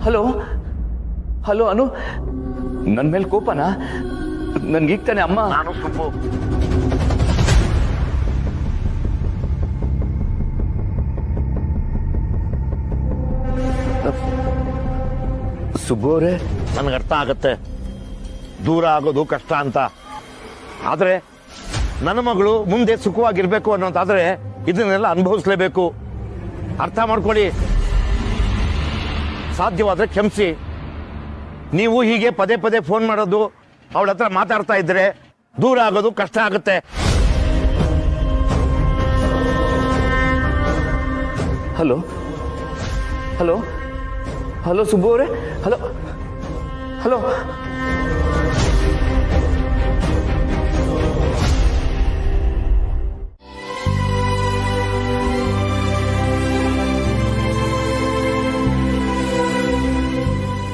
ಹಲೋ ಹಲೋ ಅನು, ನನ್ನ ಮೇಲೆ ಕೋಪನಾ? ನನ್ಗೀಗ ತಾನೆ ಅಮ್ಮ. ನಾನು ಸುಬ್ಬು. ಸುಬ್ಬು ಅವರೇ, ನನಗೆ ಅರ್ಥ ಆಗತ್ತೆ ದೂರ ಆಗೋದು ಕಷ್ಟ ಅಂತ. ಆದ್ರೆ ನನ್ನ ಮಗಳು ಮುಂದೆ ಸುಖವಾಗಿರ್ಬೇಕು ಅನ್ನೋದಾದ್ರೆ ಇದನ್ನೆಲ್ಲ ಅನುಭವಿಸ್ಲೇಬೇಕು. ಅರ್ಥ ಮಾಡ್ಕೊಳ್ಳಿ. ಸಾಧ್ಯವಾದ್ರೆ ಕ್ಷಮಿಸಿ. ನೀವು ಹೀಗೆ ಪದೇ ಪದೇ ಫೋನ್ ಮಾಡೋದು, ಅವಳ ಹತ್ರ ಮಾತಾಡ್ತಾ ಇದ್ರೆ ದೂರ ಆಗೋದು ಕಷ್ಟ ಆಗುತ್ತೆ. ಹಲೋ ಹಲೋ ಹಲೋ ಸುಬ್ಬು ಅವರೇ, ಹಲೋ ಹಲೋ.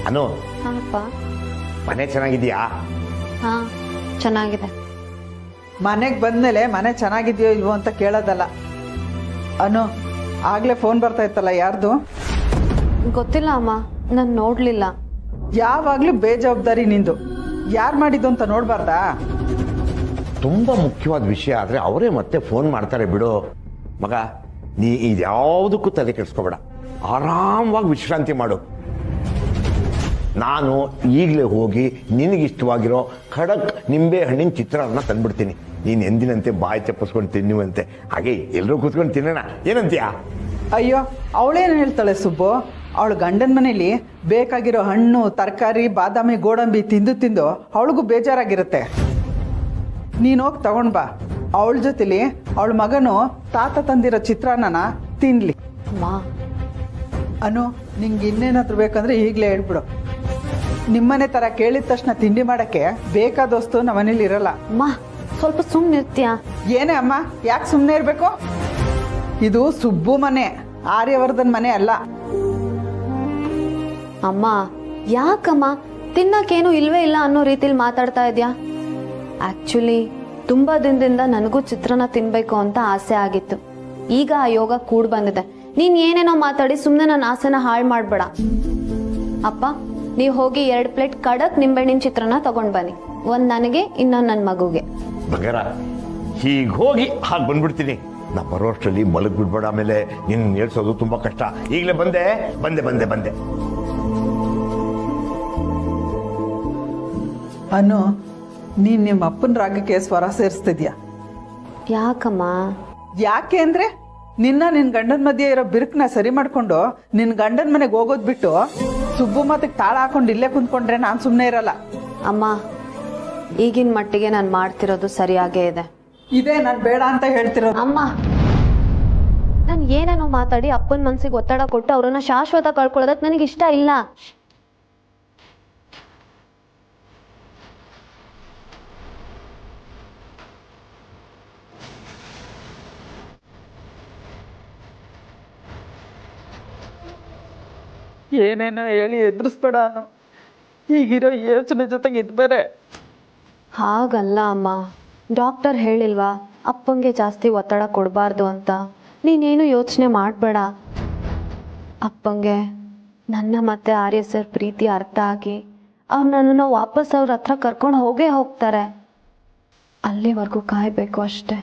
ಅನು, ಅಪ್ಪ. ಮನೆ ಚೆನ್ನಾಗಿದ್ಯಾ? ಹಾ, ಚೆನ್ನಾಗಿದೆ. ಮನೆಗ್ ಬಂದ್ಮೇಲೆ ಮನೆ ಚೆನ್ನಾಗಿದ್ಯೋ ಇಲ್ವೋ ಅಂತ ಕೇಳೋದಲ್ಲ. ಅನು, ಆಗ್ಲೇ ಫೋನ್ ಬರ್ತಾ ಇತ್ತಲ್ಲ, ಯಾರ್ದು? ಗೊತ್ತಿಲ್ಲ ಅಮ್ಮ, ನಾನು ನೋಡ್ಲಿಲ್ಲ. ಯಾವಾಗ್ಲೂ ಬೇಜವಾಬ್ದಾರಿ ನಿಂದು. ಯಾರು ಮಾಡಿದ್ದು ಅಂತ ನೋಡ್ಬಾರ್ದಾ? ತುಂಬಾ ಮುಖ್ಯವಾದ ವಿಷಯ ಆದ್ರೆ ಅವರೇ ಮತ್ತೆ ಫೋನ್ ಮಾಡ್ತಾರೆ ಬಿಡು. ಮಗ, ನೀ ಇದ್ಯಾವುದಕ್ಕೂ ತಲೆ ಕೆಡಿಸ್ಕೋಬೇಡ. ಆರಾಮವಾಗಿ ವಿಶ್ರಾಂತಿ ಮಾಡು. ನಾನು ಈಗಲೇ ಹೋಗಿ ನಿನಗಿಷ್ಟವಾಗಿರೋ ಖಡಕ್ ನಿಂಬೆ ಹಣ್ಣಿನ ಚಿತ್ರಾನ್ನ ತಂದ್ಬಿಡ್ತೀನಿ. ನೀನು ಎಂದಿನಂತೆ ಬಾಯಿ ಚಪ್ಪಿಸ್ಕೊಂಡು ತಿನ್ನುವಂತೆ. ಹಾಗೆ ಎಲ್ಲರೂ ಕೂತ್ಕೊಂಡು ತಿನ್ನೋಣ, ಏನಂತೀಯಾ? ಅಯ್ಯೋ, ಅವಳೇನು ಹೇಳ್ತಾಳೆ ಸುಬ್ಬು? ಅವಳು ಗಂಡನ ಮನೇಲಿ ಬೇಕಾಗಿರೋ ಹಣ್ಣು, ತರಕಾರಿ, ಬಾದಾಮಿ, ಗೋಡಂಬಿ ತಿಂದು ತಿಂದು ಅವಳಿಗೂ ಬೇಜಾರಾಗಿರುತ್ತೆ. ನೀನು ಹೋಗಿ ತಗೊಂಡ್ ಬಾ. ಅವಳ ಜೊತೆಲಿ ಅವಳ ಮಗನು ತಾತ ತಂದಿರೋ ಚಿತ್ರಾನ್ನನ ತಿನ್ಲಿ. ಅನು, ನಿಂಗೆ ಇನ್ನೇನಾದ್ರೂ ಬೇಕಂದ್ರೆ ಈಗಲೇ ಹೇಳ್ಬಿಡು. ನಿಮ್ಮನೆ ತರ ಕೇಳಿದ ತಕ್ಷಣ ತಿಂಡಿ ಮಾಡಕ್ಕೆ ಬೇಕಾದ ವಸ್ತು ನಮ್ಮ ಮನೇಲಿ ಇರಲ್ಲ. ಅಮ್ಮ, ಸ್ವಲ್ಪ ಸುಮ್ಮನೆ ಇರ್ತೀಯಾ? ಏನೇ ಅಮ್ಮ, ಯಾಕೆ ಸುಮ್ಮನೆ ಇರಬೇಕು? ಇದು ಸುಬ್ಬು ಮನೆ, ಆರ್ಯವರ್ಧನ್ ಮನೆ ಅಲ್ಲ. ಅಮ್ಮ, ಯಾಕಮ್ಮ ತಿನ್ನಕ್ಕೇನು ಇಲ್ವೇ ಇಲ್ಲ ಅನ್ನೋ ರೀತಿಲಿ ಮಾತಾಡ್ತಾ ಇದ್ಯಾ? ಆಕ್ಚುಲಿ ತುಂಬಾ ದಿನದಿಂದ ನನಗೂ ಚಿತ್ರಾನ್ನ ತಿನ್ಬೇಕು ಅಂತ ಆಸೆ ಆಗಿತ್ತು. ಈಗ ಆ ಯೋಗ ಕೂಡ್ ಬಂದಿದೆ. ನೀನ್ ಏನೇನೋ ಮಾತಾಡಿ ಸುಮ್ಮನೆ ನನ್ನ ಆಸೆನ ಹಾಳು ಮಾಡ್ಬೇಡ. ಅಪ್ಪ, ನೀವು ಹೋಗಿ 2 ಪ್ಲೇಟ್ ಕಡಕ್ ನಿಂಬೆಹಣ್ಣಿನ ಚಿತ್ರಾನ್ನ ತಗೊಂಡ್ ಬನ್ನಿ. ಒಂದ್ ನನಗೆ, ಇನ್ನೊಂದು ನನ್ನ ಮಗುಗೆ. ಬಗರ, ಹೀಗೆ ಹೋಗಿ ಹಾಗೆ ಬಂದ್ಬಿಡ್ತೀನಿ. ನಾ ಬರೋಷ್ಟರಲ್ಲಿ ಮಲಗ್ ಬಿಡ್ಬೇಡ. ಆಮೇಲೆ ನಿನ್ನ ಹೇಳ್ಸೋದು ತುಂಬಾ ಕಷ್ಟ. ಈಗಲೇ ಬಂದೆ ಬಂದೆ ಬಂದೆ ಬಂದೆ. ಅನು, ನೀನ್ ನಿಮ್ಮ ಅಪ್ಪನ ರಾಗಕ್ಕೆ ಸ್ವರ ಸೇರಿಸ್ತಿದ್ಯಾ. ಯಾಕಮ್ಮ? ಯಾಕೆ ಅಂದ್ರೆ ನಿನ್ನ ಗಂಡನ ಮಧ್ಯೆ ಇರೋ ಬಿರುಕನ್ನ ಸರಿ ಮಾಡ್ಕೊಂಡು ನಿನ್ ಗಂಡನ ಮನೆಗೆ ಹೋಗೋದ್ ಬಿಟ್ಟು ಸುಬ್ಬು ಮಾತಿಗೆ ತಾಳ ಹಾಕೊಂಡು ಇಲ್ಲೇ ಕುಂತ್ಕೊಂಡ್ರೆ ನಾನ್ ಸುಮ್ನೆ ಇರಲ್ಲ. ಅಮ್ಮ, ಈಗಿನ ಮಟ್ಟಿಗೆ ನಾನು ಮಾಡ್ತಿರೋದು ಸರಿಯಾಗೇ ಇದೆ. ಇದೇ ನಾನು ಬೇಡ ಅಂತ ಹೇಳ್ತಿರೋದು. ಅಮ್ಮ, ನಾನು ಏನೇನೋ ಮಾತಾಡಿ ಅಪ್ಪನ ಮನ್ಸಿಗೆ ಒತ್ತಡ ಕೊಟ್ಟು ಅವ್ರನ್ನ ಶಾಶ್ವತ ಕಳ್ಕೊಳ್ಳೋದಕ್ಕೆ ನನಗೆ ಇಷ್ಟ ಇಲ್ಲ. ಏನೇನೋ ಹೇಳಿ ಎದುರಿಸ್ಬೇಡ ಅನ್ನೋ, ಈಗಿರೋ ಯೋಚನೆ ಜೊತೆಗೆ ಇದ್ ಬೇರೆ. ಹಾಗಲ್ಲ ಅಮ್ಮ, ಡಾಕ್ಟರ್ ಹೇಳಿಲ್ವಾ ಅಪ್ಪಂಗೆ ಜಾಸ್ತಿ ಒತ್ತಡ ಕೊಡಬಾರ್ದು ಅಂತ? ನೀನೇನು ಯೋಚನೆ ಮಾಡಬೇಡ. ಅಪ್ಪಂಗೆ ನನ್ನ ಮತ್ತೆ ಆರ್ಯ ಸರ್ ಪ್ರೀತಿ ಅರ್ಥ ಆಗಿ ಅವ್ರು ನನ್ನನ್ನು ವಾಪಸ್ ಅವ್ರ ಹತ್ರ ಕರ್ಕೊಂಡು ಹೋಗೇ ಹೋಗ್ತಾರೆ. ಅಲ್ಲಿವರೆಗೂ ಕಾಯಬೇಕು ಅಷ್ಟೆ.